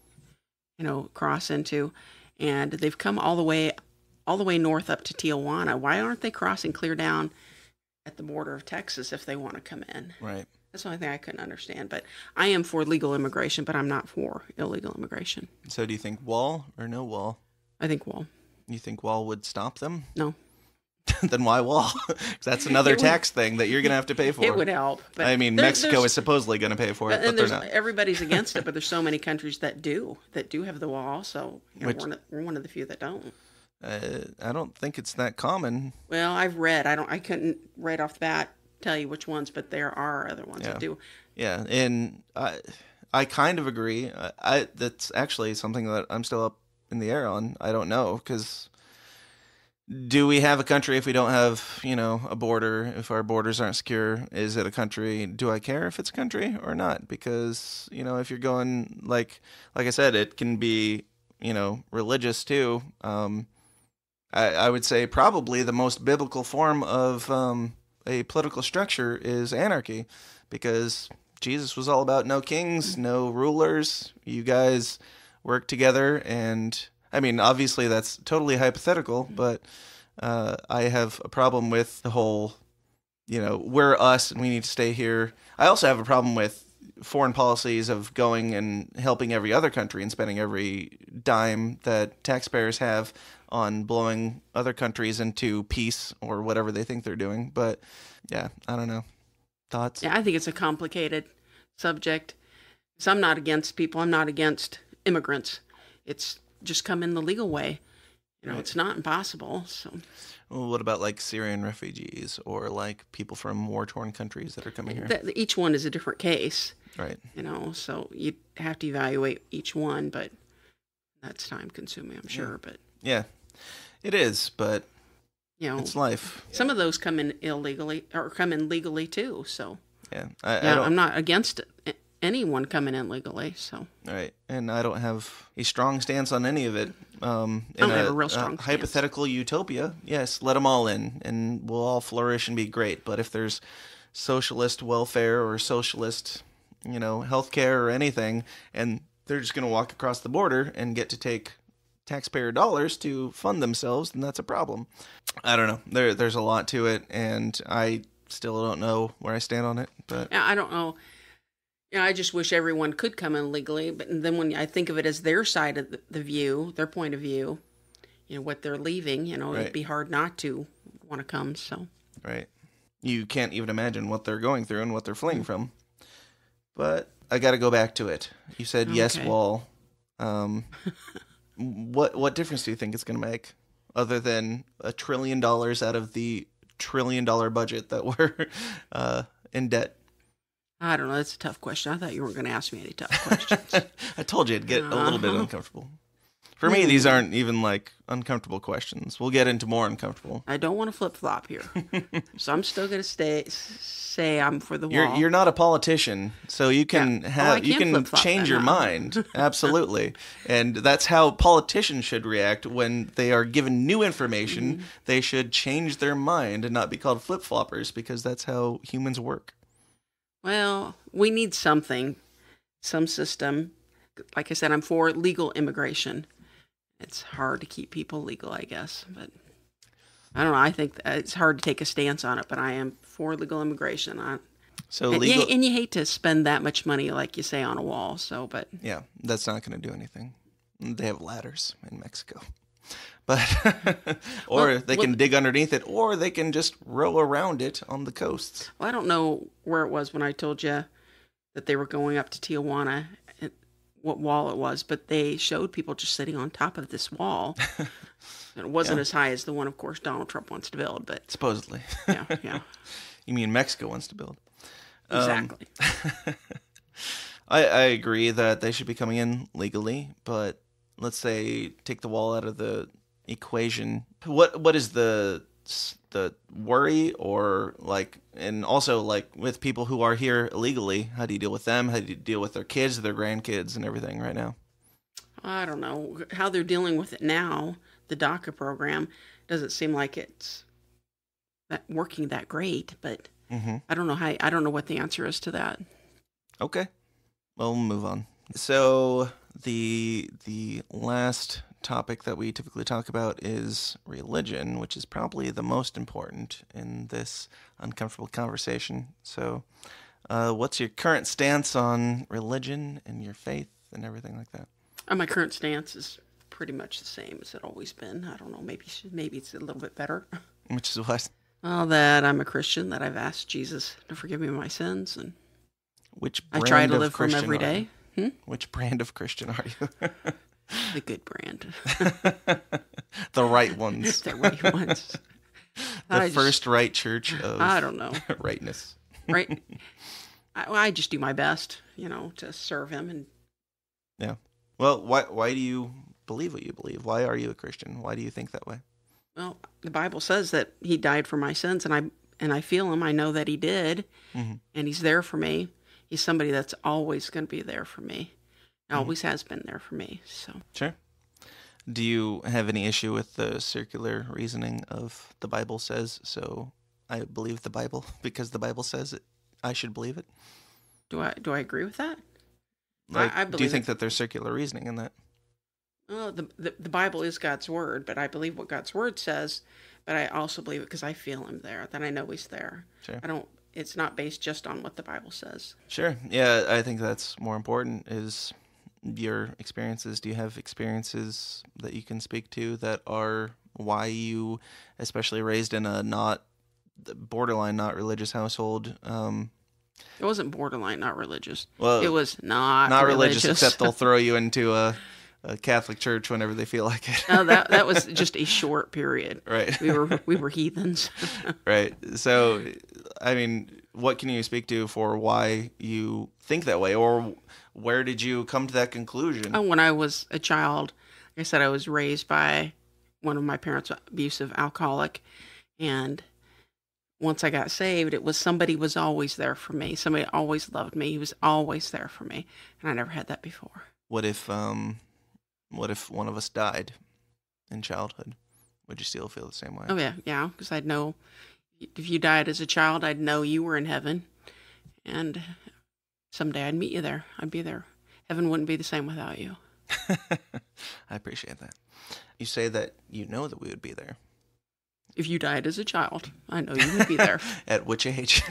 to, cross into, and they've come all the way north up to Tijuana. Why aren't they crossing clear down at the border of Texas if they want to come in? Right. That's the only thing I couldn't understand. But I am for legal immigration, but I'm not for illegal immigration. So do you think wall or no wall? I think wall. You think wall would stop them? No. Then why wall? 'Cause that's another tax thing that you're going to have to pay for. It would help. But I mean, Mexico is supposedly going to pay for it, but they're not. Everybody's against it, but there's so many countries that do have the wall. So we're one of the few that don't. I don't think it's that common. Well, I've read. I couldn't right off the bat tell you which ones, but there are other ones that do. Yeah, and I kind of agree. That's actually something that I'm still up in the air on. I don't know, because do we have a country if we don't have, a border? If our borders aren't secure, is it a country? Do I care if it's a country or not? Because, if you're going, like I said, it can be, religious too. I would say probably the most biblical form of a political structure is anarchy, because Jesus was all about no kings, no rulers. You guys work together, and I mean, obviously that's totally hypothetical, but I have a problem with the whole, we're us and we need to stay here. I also have a problem with foreign policies of going and helping every other country and spending every dime that taxpayers have on blowing other countries into peace or whatever they think they're doing. But yeah, I don't know. Thoughts? Yeah, I think it's a complicated subject. So I'm not against people. I'm not against immigrants. It's just come in the legal way. It's not impossible. So, well, what about like Syrian refugees or like people from war-torn countries that are coming here? Each one is a different case. Right. So you have to evaluate each one, but that's time-consuming, I'm sure. But yeah, it is. But it's life. Some of those come in illegally or come in legally too. So yeah, I'm not against anyone coming in legally. So Right, and I don't have a strong stance on any of it. In I don't have a real strong stance. hypothetical utopia, yes, let them all in, and we'll all flourish and be great. But if there's socialist welfare or socialist, healthcare or anything, and they're just going to walk across the border and get to take taxpayer dollars to fund themselves, then that's a problem. I don't know. There's a lot to it, and I still don't know where I stand on it. But yeah, I don't know. I just wish everyone could come in legally, but then when I think of it as their side of the view, their point of view, what they're leaving, Right. It'd be hard not to want to come. So right, you can't even imagine what they're going through and what they're fleeing from. But I got to go back to it. You said yes, Okay. wall. What difference do you think it's going to make, other than $1 trillion out of the $1 trillion budget that we're in debt? I don't know. That's a tough question. I thought you weren't going to ask me any tough questions. I told you it'd get a little bit uncomfortable. For me, these aren't even like uncomfortable questions. We'll get into more uncomfortable. I don't want to flip flop here, so I'm still going to say I'm for the wall. You're not a politician, so you can Yeah. I you can flip-flop change then, your huh? mind. Absolutely, and that's how politicians should react when they are given new information. Mm-hmm. They should change their mind and not be called flip floppers, because that's how humans work. Well, we need something, some system. Like I said, I'm for legal immigration. It's hard to keep people legal, I guess, but I don't know. I think it's hard to take a stance on it, but I am for legal immigration. So And, legal, and you hate to spend that much money, like you say, on a wall. So, but yeah, that's not going to do anything. They have ladders in Mexico, but or Well, they can dig underneath it, or they can just row around it on the coasts. well, I don't know where it was when I told you that they were going up to Tijuana, and what wall it was, but they showed people just sitting on top of this wall. And it wasn't Yeah. as high as the one, of course, Donald Trump wants to build, but Supposedly. yeah, You mean Mexico wants to build? exactly. I agree that they should be coming in legally, but let's say take the wall out of the equation. What is the worry, or like, and also like with people who are here illegally, how do you deal with them? How do you deal with their kids, their grandkids, and everything right now? I don't know how they're dealing with it now. The DACA program doesn't seem like it's working that great, but Mm-hmm. I don't know I don't know what the answer is to that. Okay. Well, we'll move on. So the last topic that we typically talk about is religion, which is probably the most important in this uncomfortable conversation. So what's your current stance on religion and your faith and everything like that? My current stance is pretty much the same as it always been. I don't know, maybe it's a little bit better. Which is what? Well, that I'm a Christian, that I've asked Jesus to forgive me my sins, and Which I brand try to of live from Christian every are you? day. Which brand of Christian are you? The good brand. The right ones. The right ones. The first right church of I don't know. rightness. Right? I just do my best, to serve him. And Yeah. Well, why do you believe what you believe? Why are you a Christian? Why do you think that way? well, the Bible says that he died for my sins, and I feel him. I know that he did, Mm-hmm. and he's there for me. He's somebody that's always going to be there for me. Always has been there for me. So Sure. Do you have any issue with the circular reasoning of the Bible says, so I believe the Bible because the Bible says it, I should believe it? do I agree with that? Like, I do you believe think it. that there's circular reasoning in that? Well, the Bible is God's word, but I believe what God's word says. But I also believe it because I feel him there. That I know he's there. Sure. It's not based just on what the Bible says. Sure. Yeah, I think that's more important is your experiences. Do you have experiences that you can speak to that are why you, especially raised in a borderline not religious household, It wasn't borderline not religious. well, It was not religious, except they'll throw you into a Catholic church whenever they feel like it. No, that was just a short period. Right. We were heathens. Right. So, I mean, what can you speak to for why you think that way, or where did you come to that conclusion? Oh, when I was a child, like I said, I was raised by one of my parents, abusive alcoholic, and once I got saved, it was somebody was always there for me. Somebody always loved me. He was always there for me, and I never had that before. What if one of us died in childhood? Would you still feel the same way? Oh yeah, because I'd know if you died as a child, I'd know you were in heaven, and someday I'd meet you there. I'd be there. Heaven wouldn't be the same without you. I appreciate that. You say that you know that we would be there. If you died as a child, I know you would be there. At which age?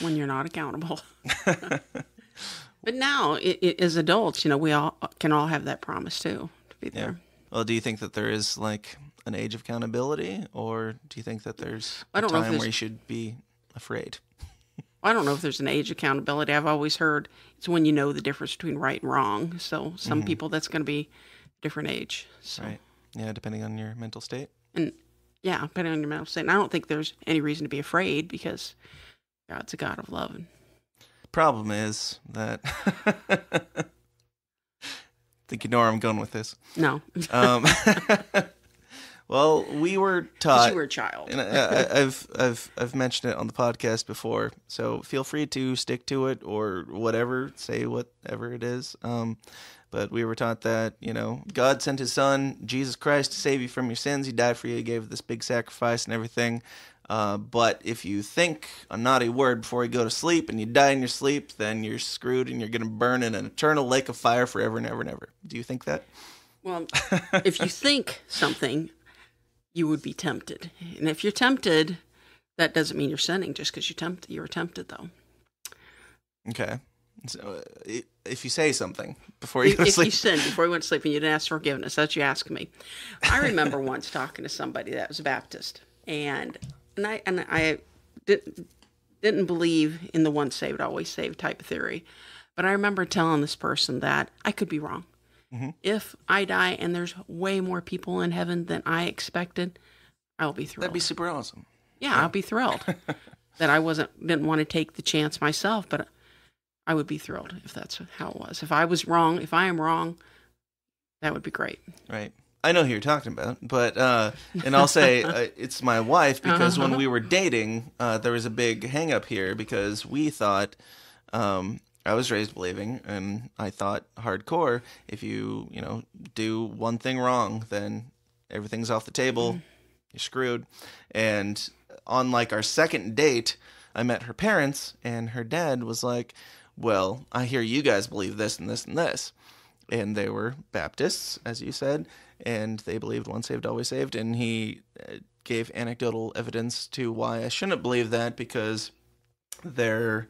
When you're not accountable. But now, as adults, we all can all have that promise too, to be there. Yeah. Well, do you think that there is like an age of accountability, or do you think that there's I don't a know if time there's- where you should be afraid? I don't know if there's an age accountability. I've always heard it's when you know the difference between right and wrong. So some people, that's going to be a different age. So. Right. Yeah, depending on your mental state. And yeah, depending on your mental state. And I don't think there's any reason to be afraid because God's a God of love. Problem is that I think you know where I'm going with this. No, Well, we were because taught. you were a child. And I've mentioned it on the podcast before, so feel free to stick to it or whatever, say whatever it is. But we were taught that, God sent his son, Jesus Christ, to save you from your sins. He died for you. He gave this big sacrifice and everything. But if you think a naughty word before you go to sleep and you die in your sleep, then you're screwed and you're going to burn in an eternal lake of fire forever and ever and ever. Do you think that? Well, if you think something, you would be tempted. And if you're tempted, that doesn't mean you're sinning just because you were tempted, though. Okay. So if you say something before you go to If sleep. you sinned before you went to sleep and you didn't ask for forgiveness, that's what you ask me. I remember once talking to somebody that was Baptist, and I didn't believe in the once saved, always saved type of theory. But I remember telling this person that I could be wrong. Mm-hmm. If I die and there's way more people in heaven than I expected, I'll be thrilled. That'd be super awesome. Yeah, I'll be thrilled that I didn't want to take the chance myself, but I would be thrilled if that's how it was. If I am wrong, that would be great. Right. I know who you're talking about, but and I'll say it's my wife because when we were dating, there was a big hang up here because we thought I was raised believing, and I thought hardcore. If you do one thing wrong, then everything's off the table. You're screwed. And on like our second date, I met her parents, and her dad was like, "Well, I hear you guys believe this and this and this," and they were Baptists, as you said, and they believed once saved, always saved. And he gave anecdotal evidence to why I shouldn't believe that because they're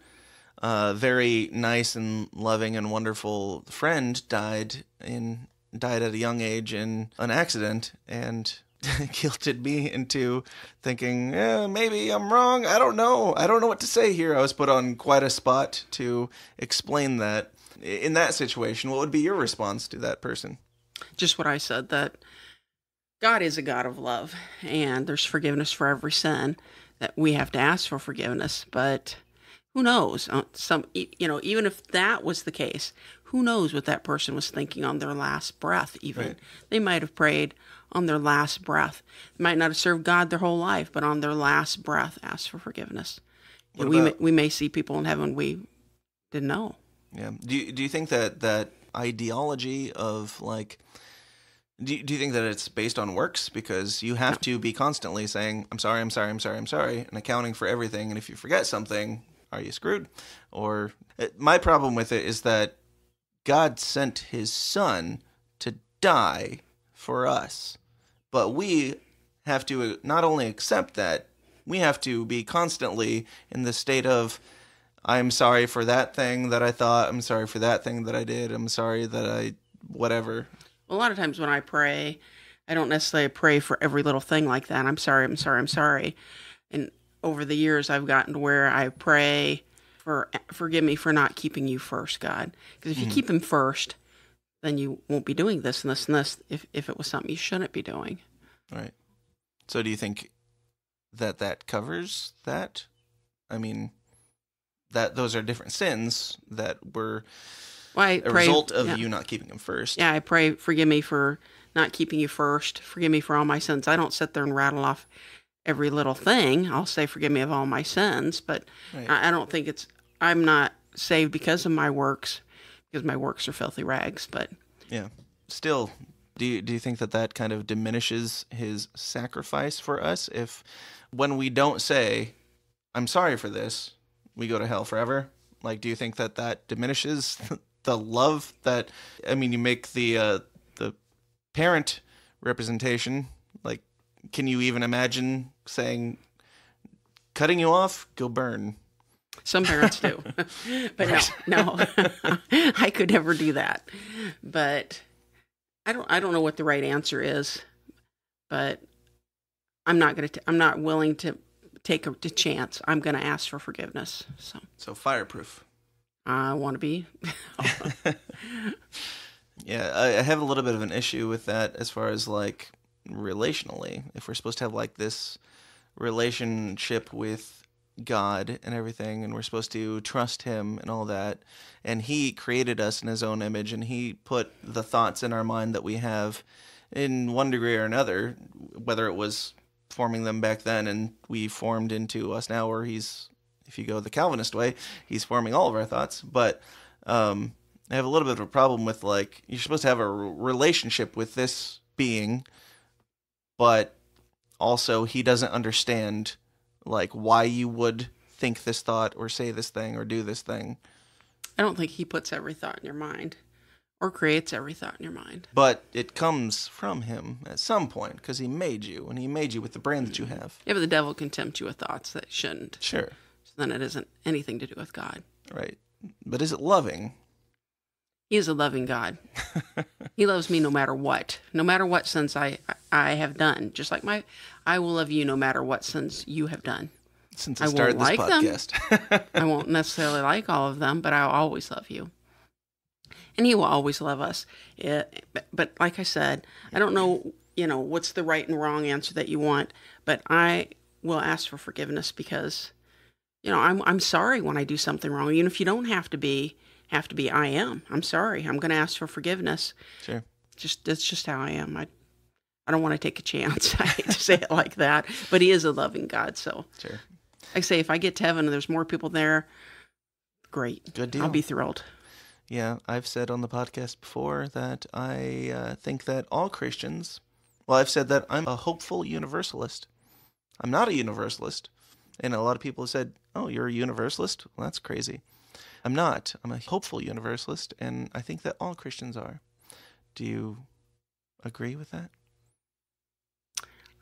very nice and loving and wonderful friend died at a young age in an accident, and guilted me into thinking, maybe I'm wrong. I don't know what to say here. I was put on quite a spot to explain that. In that situation, what would be your response to that person? Just what I said, that God is a God of love, and there's forgiveness for every sin, that we have to ask for forgiveness. But who knows? Even if that was the case, who knows what that person was thinking on their last breath? Even Right. They might have prayed on their last breath. They might not have served God their whole life, but on their last breath, asked for forgiveness. What And about- we may see people in heaven we didn't know. Yeah. Do you think that ideology of like, do you think that it's based on works? Because you have to be constantly saying, I'm sorry, I'm sorry, I'm sorry, I'm sorry, and accounting for everything. And if you forget something, are you screwed? Or my problem with it is that God sent his son to die for us. But we have to not only accept that, we have to be constantly in the state of, I'm sorry for that thing that I thought. I'm sorry for that thing that I did. I'm sorry that I, whatever. A lot of times when I pray, I don't necessarily pray for every little thing like that. I'm sorry, I'm sorry, I'm sorry. And over the years, I've gotten to where I pray for, forgive me for not keeping you first, God. Because if you keep him first, then you won't be doing this and this and this if it was something you shouldn't be doing. Right. So do you think that covers that? I mean, that those are different sins that were Well, I a pray, result of yeah. you not keeping him first. Yeah, I pray, forgive me for not keeping you first. Forgive me for all my sins. I don't sit there and rattle off every little thing. I'll say, forgive me of all my sins, but Right. I don't think I'm not saved because of my works, because my works are filthy rags. But Yeah. Still, do you think that kind of diminishes his sacrifice for us if when we don't say, I'm sorry for this, we go to hell forever? Like, do you think that diminishes the love that, I mean, you make the parent representation, like, can you even imagine saying, cutting you off, go burn? some parents do. But no, I could never do that. But I don't know what the right answer is, but I'm not willing to take a chance. I'm going to ask for forgiveness. So fireproof. I want to be. Yeah, I have a little bit of an issue with that as far as like relationally. If we're supposed to have like this relationship with God and everything, and we're supposed to trust Him and all that, and He created us in His own image, and He put the thoughts in our mind that we have in one degree or another, whether it was forming them back then and we formed into us now, or He's, if you go the Calvinist way, He's forming all of our thoughts. But I have a little bit of a problem with, like, you're supposed to have a relationship with this being, but also He doesn't understand, like, why you would think this thought or say this thing or do this thing. I don't think He puts every thought in your mind or creates every thought in your mind. But it comes from Him at some point because He made you, and He made you with the brain that you have. Yeah, but the devil can tempt you with thoughts that shouldn't. Sure. So then it isn't anything to do with God. Right. But is it loving? He is a loving God. He loves me no matter what. No matter what sins I have done. Just like I will love you no matter what sins you have done. Since I I started won't this like them. podcast. I won't necessarily like all of them, but I'll always love you. And He will always love us. But like I said, I don't know, what's the right and wrong answer that you want, but I will ask for forgiveness because, I'm sorry when I do something wrong. Even if you don't have to be, I am. I'm sorry. I'm going to ask for forgiveness. Sure. That's just how I am. I don't want to take a chance. I hate to say it like that, but He is a loving God. So Sure. I say, if I get to heaven and there's more people there, great. Good deal. I'll be thrilled. Yeah, I've said on the podcast before that I think that all Christians, well, I've said that I'm a hopeful universalist. I'm not a universalist. And a lot of people have said, oh, you're a universalist? Well, that's crazy. I'm not. I'm a hopeful universalist, and I think that all Christians are. Do you agree with that?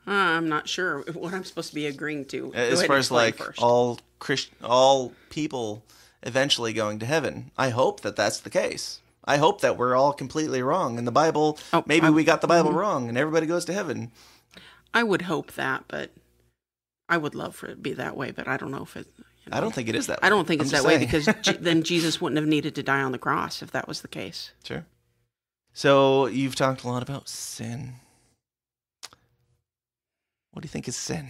I'm not sure what I'm supposed to be agreeing to. As far as like all people eventually going to heaven, I hope that that's the case. I hope that we're all completely wrong in the Bible. Maybe we got the Bible wrong, and everybody goes to heaven. I would hope that, but I would love for it to be that way. But I don't know if it. I don't think it is that way. I don't think it's I'm that just way saying. because then Jesus wouldn't have needed to die on the cross if that was the case. Sure. So you've talked a lot about sin. What do you think is sin?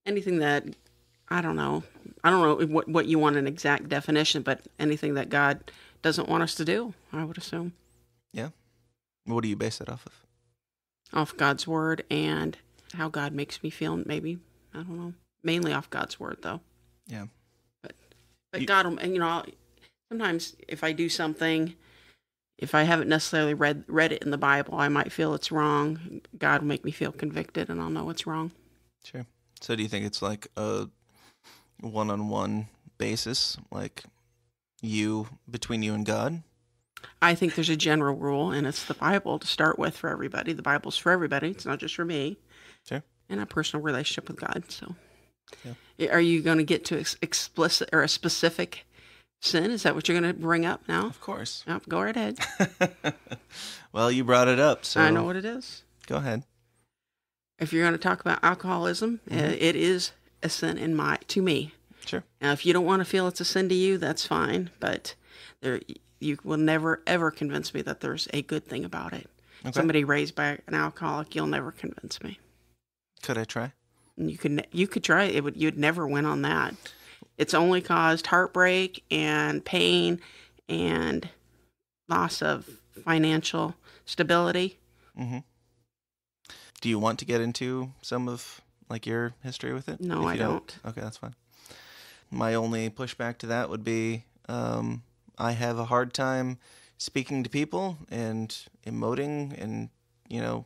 Anything that, I don't know what you want an exact definition, but anything that God doesn't want us to do, I would assume. Yeah. What do you base that off of? Off God's word and how God makes me feel, maybe. I don't know. Mainly off God's word, though. Yeah. But God, and sometimes if I do something, if I haven't necessarily read it in the Bible, I might feel it's wrong. God will make me feel convicted, and I'll know it's wrong. Sure. So do you think it's like a one-on-one basis, like between you and God? I think there's a general rule, and it's the Bible to start with for everybody. The Bible's for everybody. It's not just for me. Sure. And a personal relationship with God. So, yeah. Are you going to get to explicit or a specific sin? Is that what you're going to bring up now? Of course. Oh, go right ahead. Well, you brought it up, so I know what it is. Go ahead. If you're going to talk about alcoholism, it is a sin to me. Sure. Now, if you don't want to feel it's a sin to you, that's fine. But you will never, ever convince me that there's a good thing about it. Okay. Somebody raised by an alcoholic, you'll never convince me. Could I try? You could try it. You'd never win on that. It's only caused heartbreak and pain and loss of financial stability. Mm-hmm. Do you want to get into some of like your history with it? No, If I you don't. Okay, that's fine. My only pushback to that would be I have a hard time speaking to people and emoting and, you know,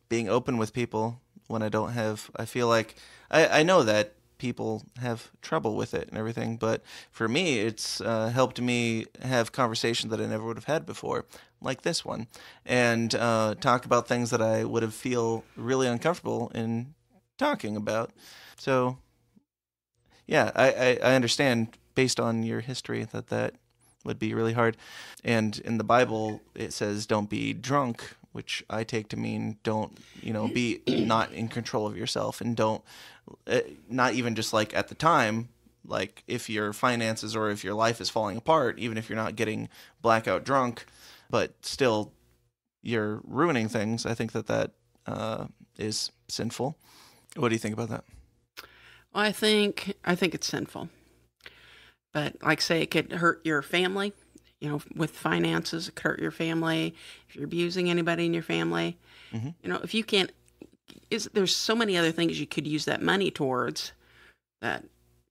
being open with people when I feel like I know that people have trouble with it and everything, but for me, it's helped me have conversations that I never would have had before, like this one, and talk about things that I would have feel really uncomfortable in talking about. So, yeah, I understand based on your history that would be really hard. And in the Bible, it says don't be drunk, which I take to mean don't, be not in control of yourself, and don't, not even just like at the time, like if your finances or if your life is falling apart, even if you're not getting blackout drunk, but still you're ruining things. I think that is sinful. What do you think about that? Well, I think it's sinful. But like say it could hurt your family, with finances, it could hurt your family. If you're abusing anybody in your family, if you can't, there's so many other things you could use that money towards that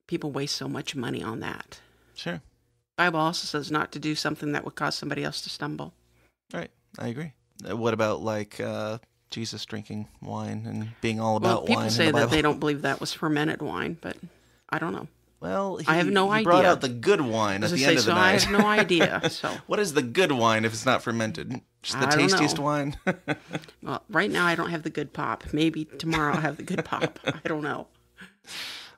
people waste so much money on that. Sure. Bible also says not to do something that would cause somebody else to stumble. Right. I agree. What about like Jesus drinking wine and being all about people wine? People say in the that Bible? they don't believe that was fermented wine, but I don't know. Well, I have no he idea. brought out the good wine at the end of the night. I have no idea. So what is the good wine if it's not fermented? Just the I don't tastiest know. wine? Well, right now I don't have the good pop. Maybe tomorrow I'll have the good pop. I don't know.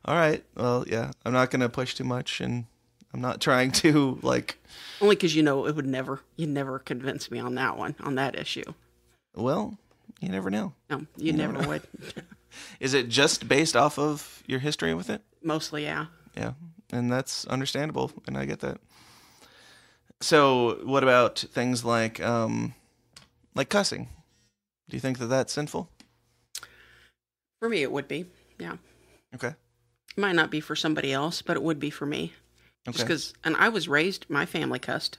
All right. Well, yeah. I'm not going to push too much, and I'm not trying to like. Only because you'd never convince me on that one, on that issue. Well, you never know. No, you never would. Is it just based off of your history with it? Mostly, yeah. Yeah, and that's understandable, and I get that. So, what about things like cussing? Do you think that that's sinful? For me, it would be. Yeah. Okay. It might not be for somebody else, but it would be for me. Okay. Just because, and I was raised, my family cussed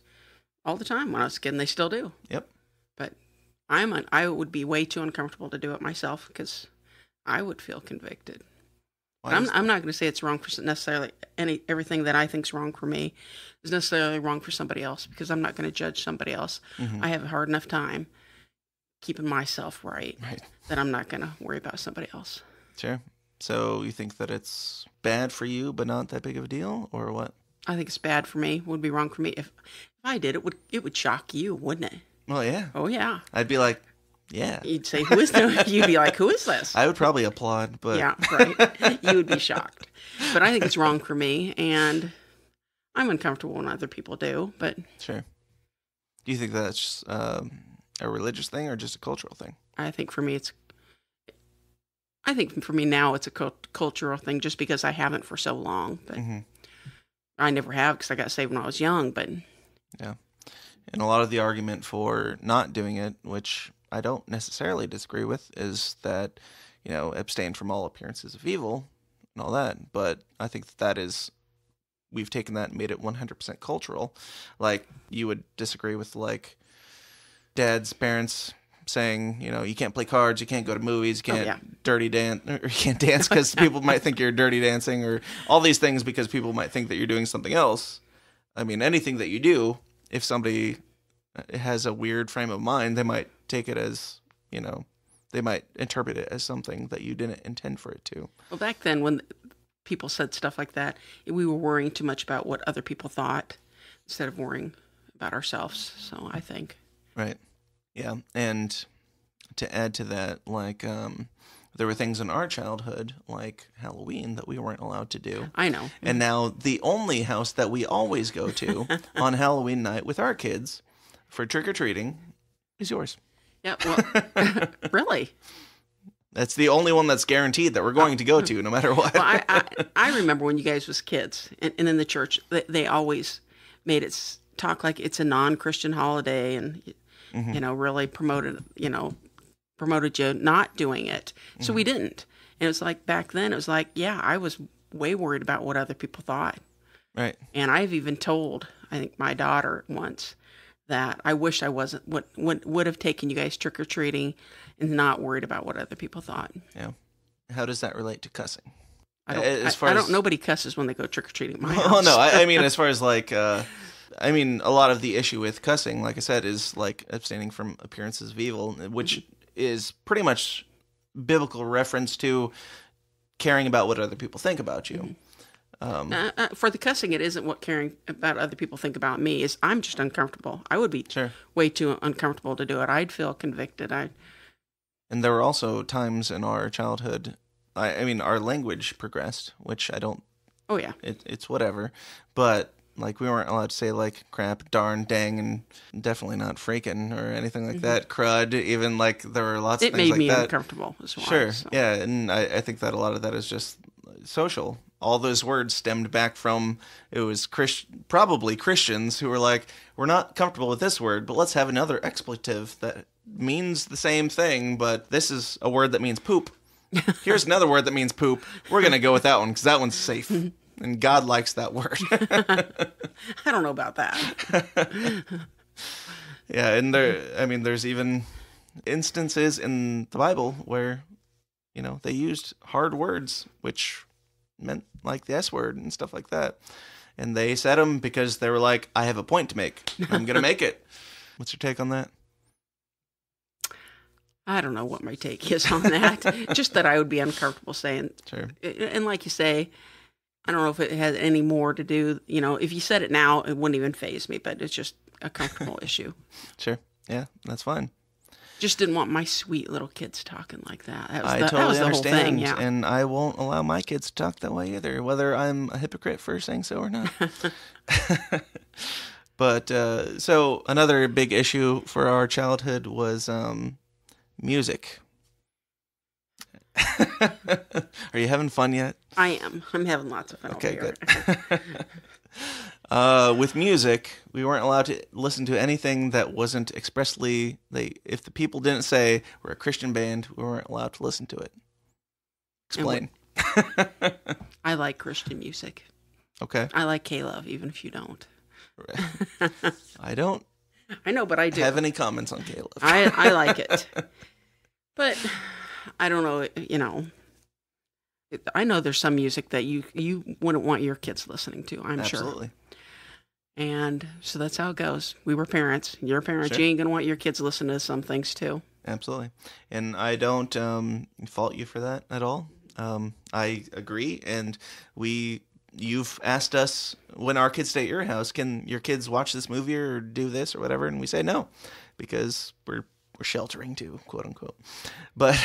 all the time when I was a kid, and they still do. Yep. But I would be way too uncomfortable to do it myself because I would feel convicted. I'm not going to say it's wrong for necessarily everything that I think is wrong for me is necessarily wrong for somebody else, because I'm not going to judge somebody else. Mm-hmm. I have a hard enough time keeping myself right. Right. That I'm not going to worry about somebody else. Sure. So you think that it's bad for you, but not that big of a deal, or what? I think it's bad for me. Would be wrong for me if I did it. Would shock you, wouldn't it? Well, yeah. Oh yeah. I'd be like, yeah. You'd say, "Who is this?" You'd be like, "Who is this?" I would probably applaud, but Yeah, right. You would be shocked. But I think it's wrong for me, and I'm uncomfortable when other people do. But Sure. Do you think that's a religious thing or just a cultural thing? I think for me now it's a cultural thing, just because I haven't for so long. But Mm-hmm. I never have, because I got saved when I was young. But Yeah. And a lot of the argument for not doing it, which I don't necessarily disagree with, is that, abstain from all appearances of evil and all that. But I think that we've taken that and made it 100% cultural. Like, you would disagree with, like, dad's parents saying, you can't play cards, you can't go to movies, you can't dirty dance, or you can't dance because people might think you're dirty dancing, or all these things because people might think that you're doing something else. I mean, anything that you do, if somebody has a weird frame of mind, they might take it as, they might interpret it as something that you didn't intend for it to. well, back then when people said stuff like that, we were worrying too much about what other people thought instead of worrying about ourselves. So I think. Right. Yeah. And to add to that, like, there were things in our childhood, like Halloween, that we weren't allowed to do. I know. And now the only house that we always go to on Halloween night with our kids for trick-or-treating is yours. Yeah. Well, really. That's the only one that's guaranteed that we're going to go to, no matter what. Well, I remember when you guys was kids, and in the church, they always made it talk like it's a non-Christian holiday, and really promoted you not doing it. So we didn't. And it was like back then, it was like, yeah, I was way worried about what other people thought. Right. And I've even told, I think, my daughter once that I wish I wasn't, would have taken you guys trick-or-treating and not worried about what other people thought. Yeah. How does that relate to cussing? Nobody cusses when they go trick-or-treating at my house. Well, no, I mean, as far as like, a lot of the issue with cussing, like I said, is like abstaining from appearances of evil, which is pretty much biblical reference to caring about what other people think about you. For the cussing, it isn't what caring about other people think about me is. I'm just uncomfortable. I would be Sure. way too uncomfortable to do it. I'd feel convicted. And there were also times in our childhood, I mean, our language progressed, which I don't. Oh yeah. It's whatever, but like we weren't allowed to say like crap, darn, dang, and definitely not freaking or anything like that. Crud, even like there were lots of It things like made me that. uncomfortable as well. Sure, so. yeah, and I think that a lot of that is just social. All those words stemmed back from it was probably Christians who were like, we're not comfortable with this word, but let's have another expletive that means the same thing, but this is a word that means poop. Here's another word that means poop. We're gonna go with that one because that one's safe, and God likes that word. I don't know about that. Yeah, and there's even instances in the Bible where, they used hard words, which meant like the S word and stuff like that. And they said them because they were like, I have a point to make. I'm going to make it. What's your take on that? I don't know what my take is on that. Just that I would be uncomfortable saying. Sure. And like you say, I don't know if it has any more to do, if you said it now, it wouldn't even faze me, but it's just a comfortable issue. Sure. Yeah, that's fine. Just didn't want my sweet little kids talking like that. I totally that was the understand, whole thing, yeah. and I won't allow my kids to talk that way either, whether I'm a hypocrite for saying so or not. But so another big issue for our childhood was music. Are you having fun yet? I am. I'm having lots of fun Okay, over good. With music, we weren't allowed to listen to anything that wasn't expressly. If the people didn't say we're a Christian band, we weren't allowed to listen to it. Explain. I like Christian music. Okay. I like K-Love, even if you don't. I don't I know, but I do. have any comments on Caleb. I like it. But I don't know, I know there's some music that you wouldn't want your kids listening to, I'm sure. Absolutely. And so that's how it goes. We were parents. You're parents. Sure. You ain't going to want your kids listening to some things too. Absolutely. And I don't fault you for that at all. I agree. And you've asked us when our kids stay at your house, can your kids watch this movie or do this or whatever? And we say no, because we're sheltering too, quote unquote. But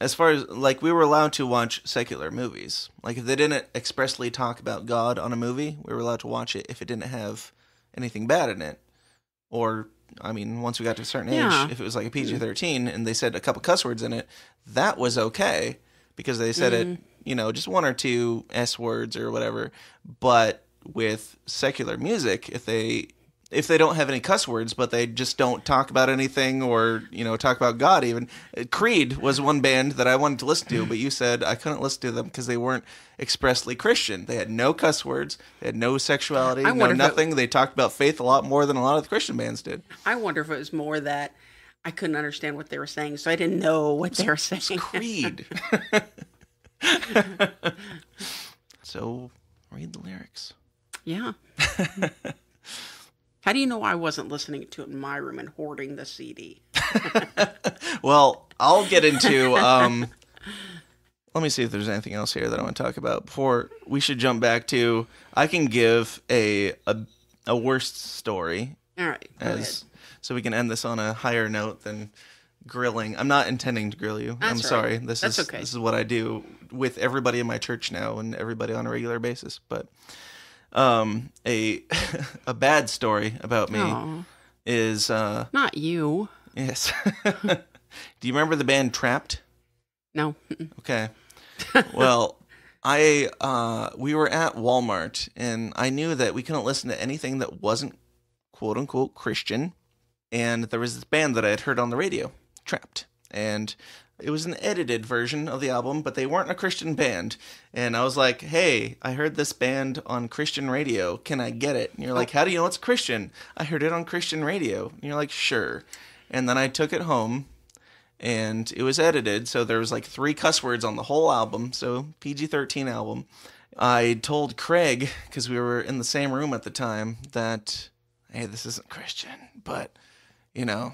as far as like we were allowed to watch secular movies, like if they didn't expressly talk about God on a movie, we were allowed to watch it if it didn't have anything bad in it. Or I mean, once we got to a certain age, if it was like a PG-13 and they said a couple cuss words in it, that was okay because they said it, just one or two S words or whatever. But with secular music, if they don't have any cuss words, but they just don't talk about anything or, talk about God even. Creed was one band that I wanted to listen to, but you said I couldn't listen to them because they weren't expressly Christian. They had no cuss words. They had no sexuality, no nothing. They talked about faith a lot more than a lot of the Christian bands did. I wonder if it was more that I couldn't understand what they were saying, so I didn't know what they were saying. It's Creed. So, read the lyrics. Yeah. How do you know I wasn't listening to it in my room and hoarding the CD? Well, I'll get into. Let me see if there's anything else here that I want to talk about before we should jump back to. I can give a worst story. All right. Go ahead. So we can end this on a higher note than grilling. I'm not intending to grill you. That's I'm sorry. right. This That's is okay. This is what I do with everybody in my church now and everybody on a regular basis. But a bad story about me Aw. is Not you. yes. Do you remember the band Trapped? No. Okay. Well, we were at Walmart and I knew that we couldn't listen to anything that wasn't quote unquote Christian. And there was this band that I had heard on the radio, Trapped. And It was an edited version of the album, but they weren't a Christian band. And I was like, hey, I heard this band on Christian radio. Can I get it? And you're like, how do you know it's Christian? I heard it on Christian radio. And you're like, sure. And then I took it home, and it was edited. So there was like 3 cuss words on the whole album. So PG-13 album. I told Craig, because we were in the same room at the time, that, hey, this isn't Christian, but, you know,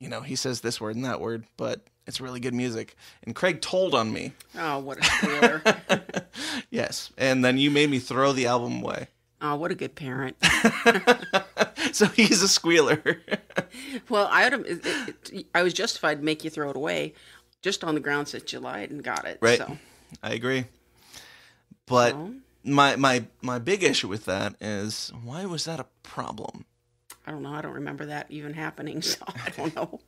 he says this word and that word, but it's really good music. And Craig told on me. Oh, what a squealer. Yes. And then you made me throw the album away. Oh, what a good parent. So he's a squealer. Well, I was justified to make you throw it away just on the grounds that you lied and got it. Right. So. I agree. But So, my big issue with that is, why was that a problem? I don't know. I don't remember that even happening, so I don't know.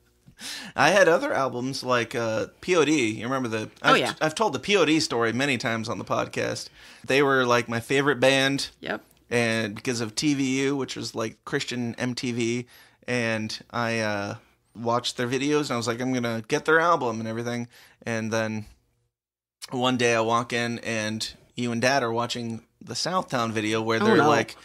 I had other albums like POD. You remember I've told the POD story many times on the podcast. They were like my favorite band. Yep. And because of TVU, which was like Christian MTV, and I watched their videos, and I was like, I'm gonna get their album and everything. And then one day I walk in, and you and Dad are watching the Southtown video where they're like,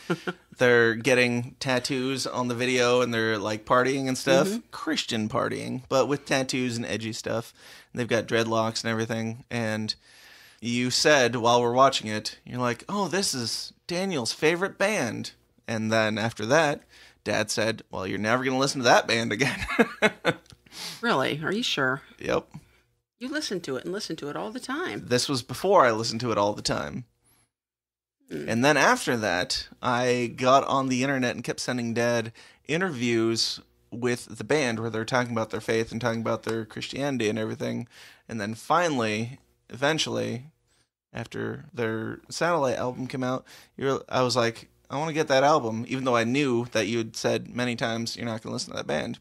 they're getting tattoos on the video, and they're like partying and stuff. Mm-hmm. Christian partying, but with tattoos and edgy stuff. And they've got dreadlocks and everything. And you said while we're watching it, you're like, oh, this is Daniel's favorite band. And then after that, Dad said, well, you're never going to listen to that band again. Really? Are you sure? Yep. You listen to it all the time. This was before I listened to it all the time. And then after that, I got on the internet and kept sending Dad interviews with the band where they're talking about their faith and talking about their Christianity and everything. And then finally, eventually, after their Satellite album came out, I was like, I want to get that album, even though I knew that you had said many times you're not going to listen to that band.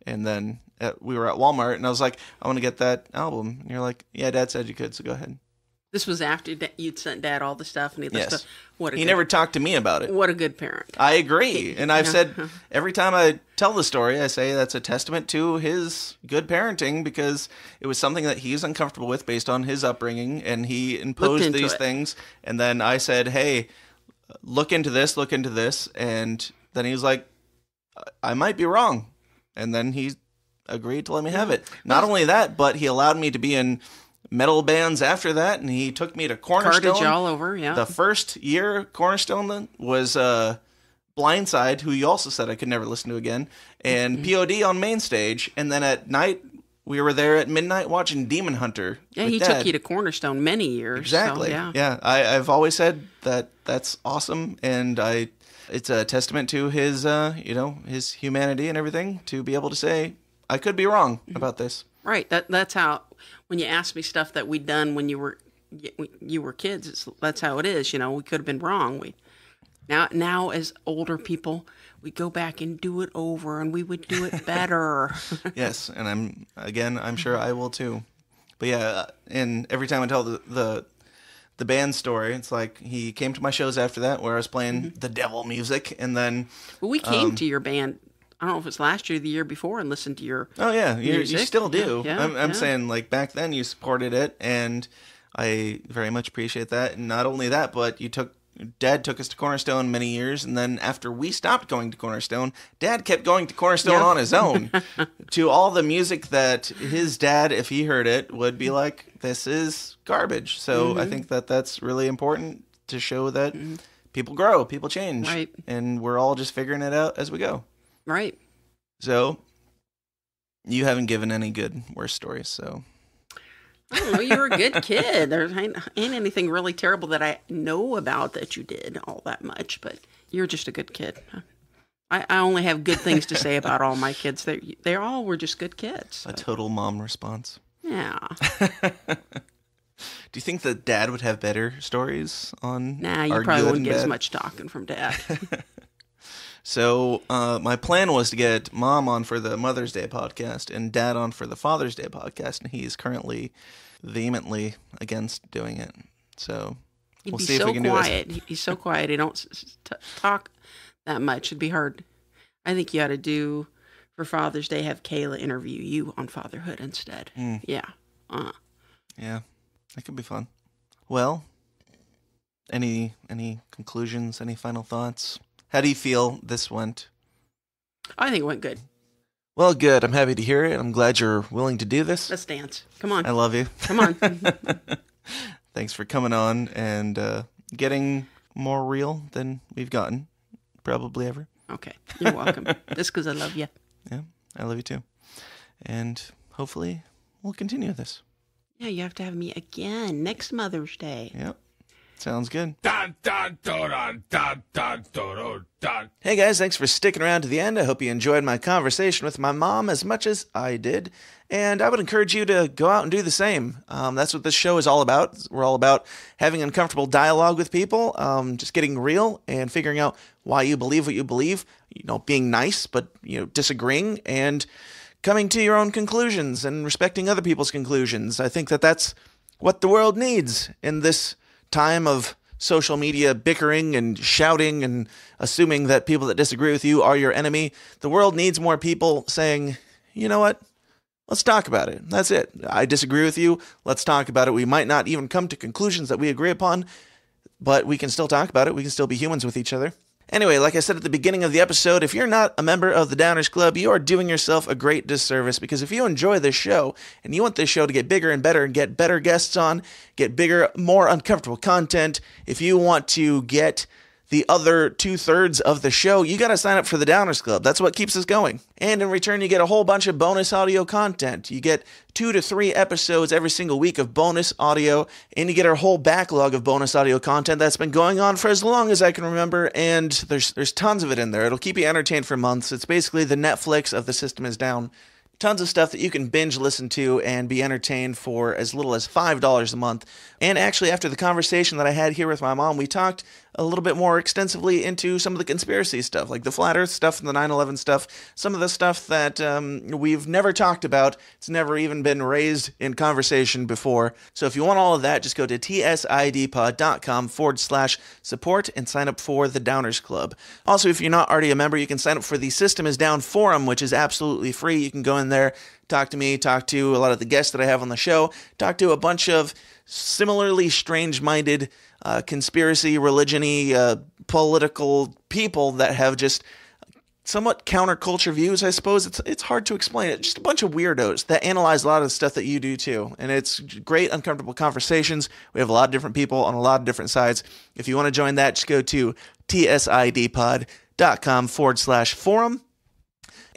And then we were at Walmart, and I was like, I want to get that album. And you're like, yeah, Dad said you could, so go ahead. This was after you'd sent Dad all the stuff, and he listened to He never talked to me about it. What a good parent. I agree. And I've said, every time I tell the story, I say that's a testament to his good parenting, because it was something that he's uncomfortable with based on his upbringing, and he imposed these things. And then I said, hey, look into this. And then he was like, I might be wrong. And then he agreed to let me have it. Not only that, but he allowed me to be in metal bands after that, and he took me to Cornerstone. Cartage all over, yeah. The first year Cornerstone was Blindside, who you also said I could never listen to again, and POD on main stage. And then at night, we were there at midnight watching Demon Hunter. Yeah, he Dad. took you to Cornerstone many years. Exactly. So, yeah. I've always said that that's awesome, and it's a testament to his his humanity and everything to be able to say I could be wrong about this. Right. That's how, when you ask me stuff that we'd done when you were kids, that's how it is. We could have been wrong. Now as older people, we go back and do it over, and we would do it better. Yes, and I'm sure I will too. But yeah, and every time I tell the band story, it's like he came to my shows after that where I was playing the devil music, and then well, we came to your band. I don't know if it's last year or the year before, and listened to your you still do. Yeah, I'm saying, like, back then you supported it, and I very much appreciate that. And not only that, but Dad took us to Cornerstone many years, and then after we stopped going to Cornerstone, Dad kept going to Cornerstone on his own to all the music that his dad, if he heard it, would be like, this is garbage. So I think that's really important to show that people grow, people change, right, and we're all just figuring it out as we go. Right. So you haven't given any good worse stories, so I don't know. You were a good kid. There ain't anything really terrible that I know about that you did all that much, but you're just a good kid. I only have good things to say about all my kids. They all were just good kids. So. A total mom response. Yeah. Do you think that Dad would have better stories on? Nah, you probably wouldn't get as much talking from Dad. So my plan was to get Mom on for the Mother's Day podcast and Dad on for the Father's Day podcast, and he's currently vehemently against doing it. So we'll see if we can do it. He's so quiet. He don't talk that much. It'd be hard. I think you ought to do for Father's Day, have Kayla interview you on fatherhood instead. Yeah. Yeah, that could be fun. Well, any conclusions, any final thoughts? How do you feel this went? I think it went good. Well, good. I'm happy to hear it. I'm glad you're willing to do this. Let's dance. Come on. I love you. Come on. Thanks for coming on and getting more real than we've gotten probably ever. Okay. You're welcome. Just because I love you. Yeah, I love you too. And hopefully we'll continue this. Yeah, you have to have me again next Mother's Day. Yep. Sounds good. Dun, dun, dun, dun, dun, dun, dun, dun. Hey guys, thanks for sticking around to the end. I hope you enjoyed my conversation with my mom as much as I did. And I would encourage you to go out and do the same. That's what this show is all about. We're all about having uncomfortable dialogue with people, just getting real and figuring out why you believe what you believe, being nice, but, disagreeing and coming to your own conclusions and respecting other people's conclusions. I think that that's what the world needs in this time of social media bickering and shouting and assuming that people that disagree with you are your enemy. The world needs more people saying, you know what? Let's talk about it. That's it. I disagree with you. Let's talk about it. We might not even come to conclusions that we agree upon, but we can still talk about it. We can still be humans with each other. Anyway, like I said at the beginning of the episode, if you're not a member of the Downers Club, you are doing yourself a great disservice, because if you enjoy this show and you want this show to get bigger and better and get better guests on, get bigger, more uncomfortable content, if you want to get the other 2/3 of the show, you got to sign up for the Downers Club. That's what keeps us going. And in return, you get a whole bunch of bonus audio content. You get 2 to 3 episodes every single week of bonus audio, and you get our whole backlog of bonus audio content that's been going on for as long as I can remember, and there's tons of it in there. It'll keep you entertained for months. It's basically the Netflix of The System Is Down. Tons of stuff that you can binge listen to and be entertained for as little as $5 a month. And actually, after the conversation that I had here with my mom, we talked a little bit more extensively into some of the conspiracy stuff, like the Flat Earth stuff and the 9/11 stuff, some of the stuff that we've never talked about. It's never even been raised in conversation before. So if you want all of that, just go to tsidpod.com/support and sign up for the Downers Club. Also, if you're not already a member, you can sign up for the System Is Down forum, which is absolutely free. You can go in there, talk to me, talk to a lot of the guests that I have on the show, talk to a bunch of similarly strange-minded conspiracy, religion-y, political people that have just somewhat counterculture views, I suppose. It's hard to explain it. Just a bunch of weirdos that analyze a lot of the stuff that you do too. And it's great, uncomfortable conversations. We have a lot of different people on a lot of different sides. If you want to join that, just go to tsidpod.com/forum.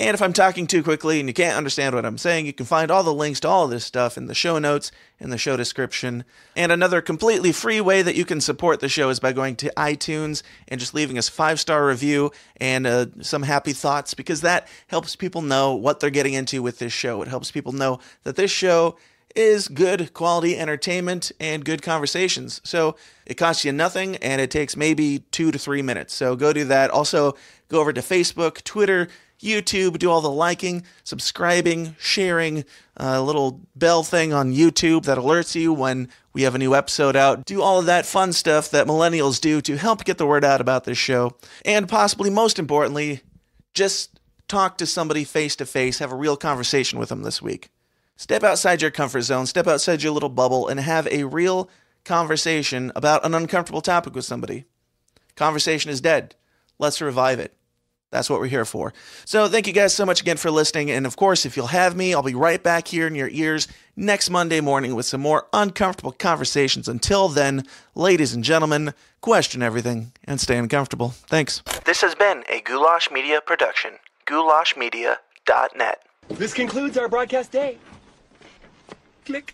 And if I'm talking too quickly and you can't understand what I'm saying, you can find all the links to all of this stuff in the show notes, in the show description. And another completely free way that you can support the show is by going to iTunes and just leaving us a 5-star review and some happy thoughts, because that helps people know what they're getting into with this show. It helps people know that this show is good quality entertainment and good conversations. So it costs you nothing, and it takes maybe 2 to 3 minutes. So go do that. Also, go over to Facebook, Twitter, YouTube, do all the liking, subscribing, sharing, a little bell thing on YouTube that alerts you when we have a new episode out. Do all of that fun stuff that millennials do to help get the word out about this show. And possibly most importantly, just talk to somebody face to face, have a real conversation with them this week. Step outside your comfort zone, step outside your little bubble, and have a real conversation about an uncomfortable topic with somebody. Conversation is dead. Let's revive it. That's what we're here for. So thank you guys so much again for listening. And of course, if you'll have me, I'll be right back here in your ears next Monday morning with some more uncomfortable conversations. Until then, ladies and gentlemen, question everything and stay uncomfortable. Thanks. This has been a Goulash Media production. goulashmedia.net. This concludes our broadcast day. Click.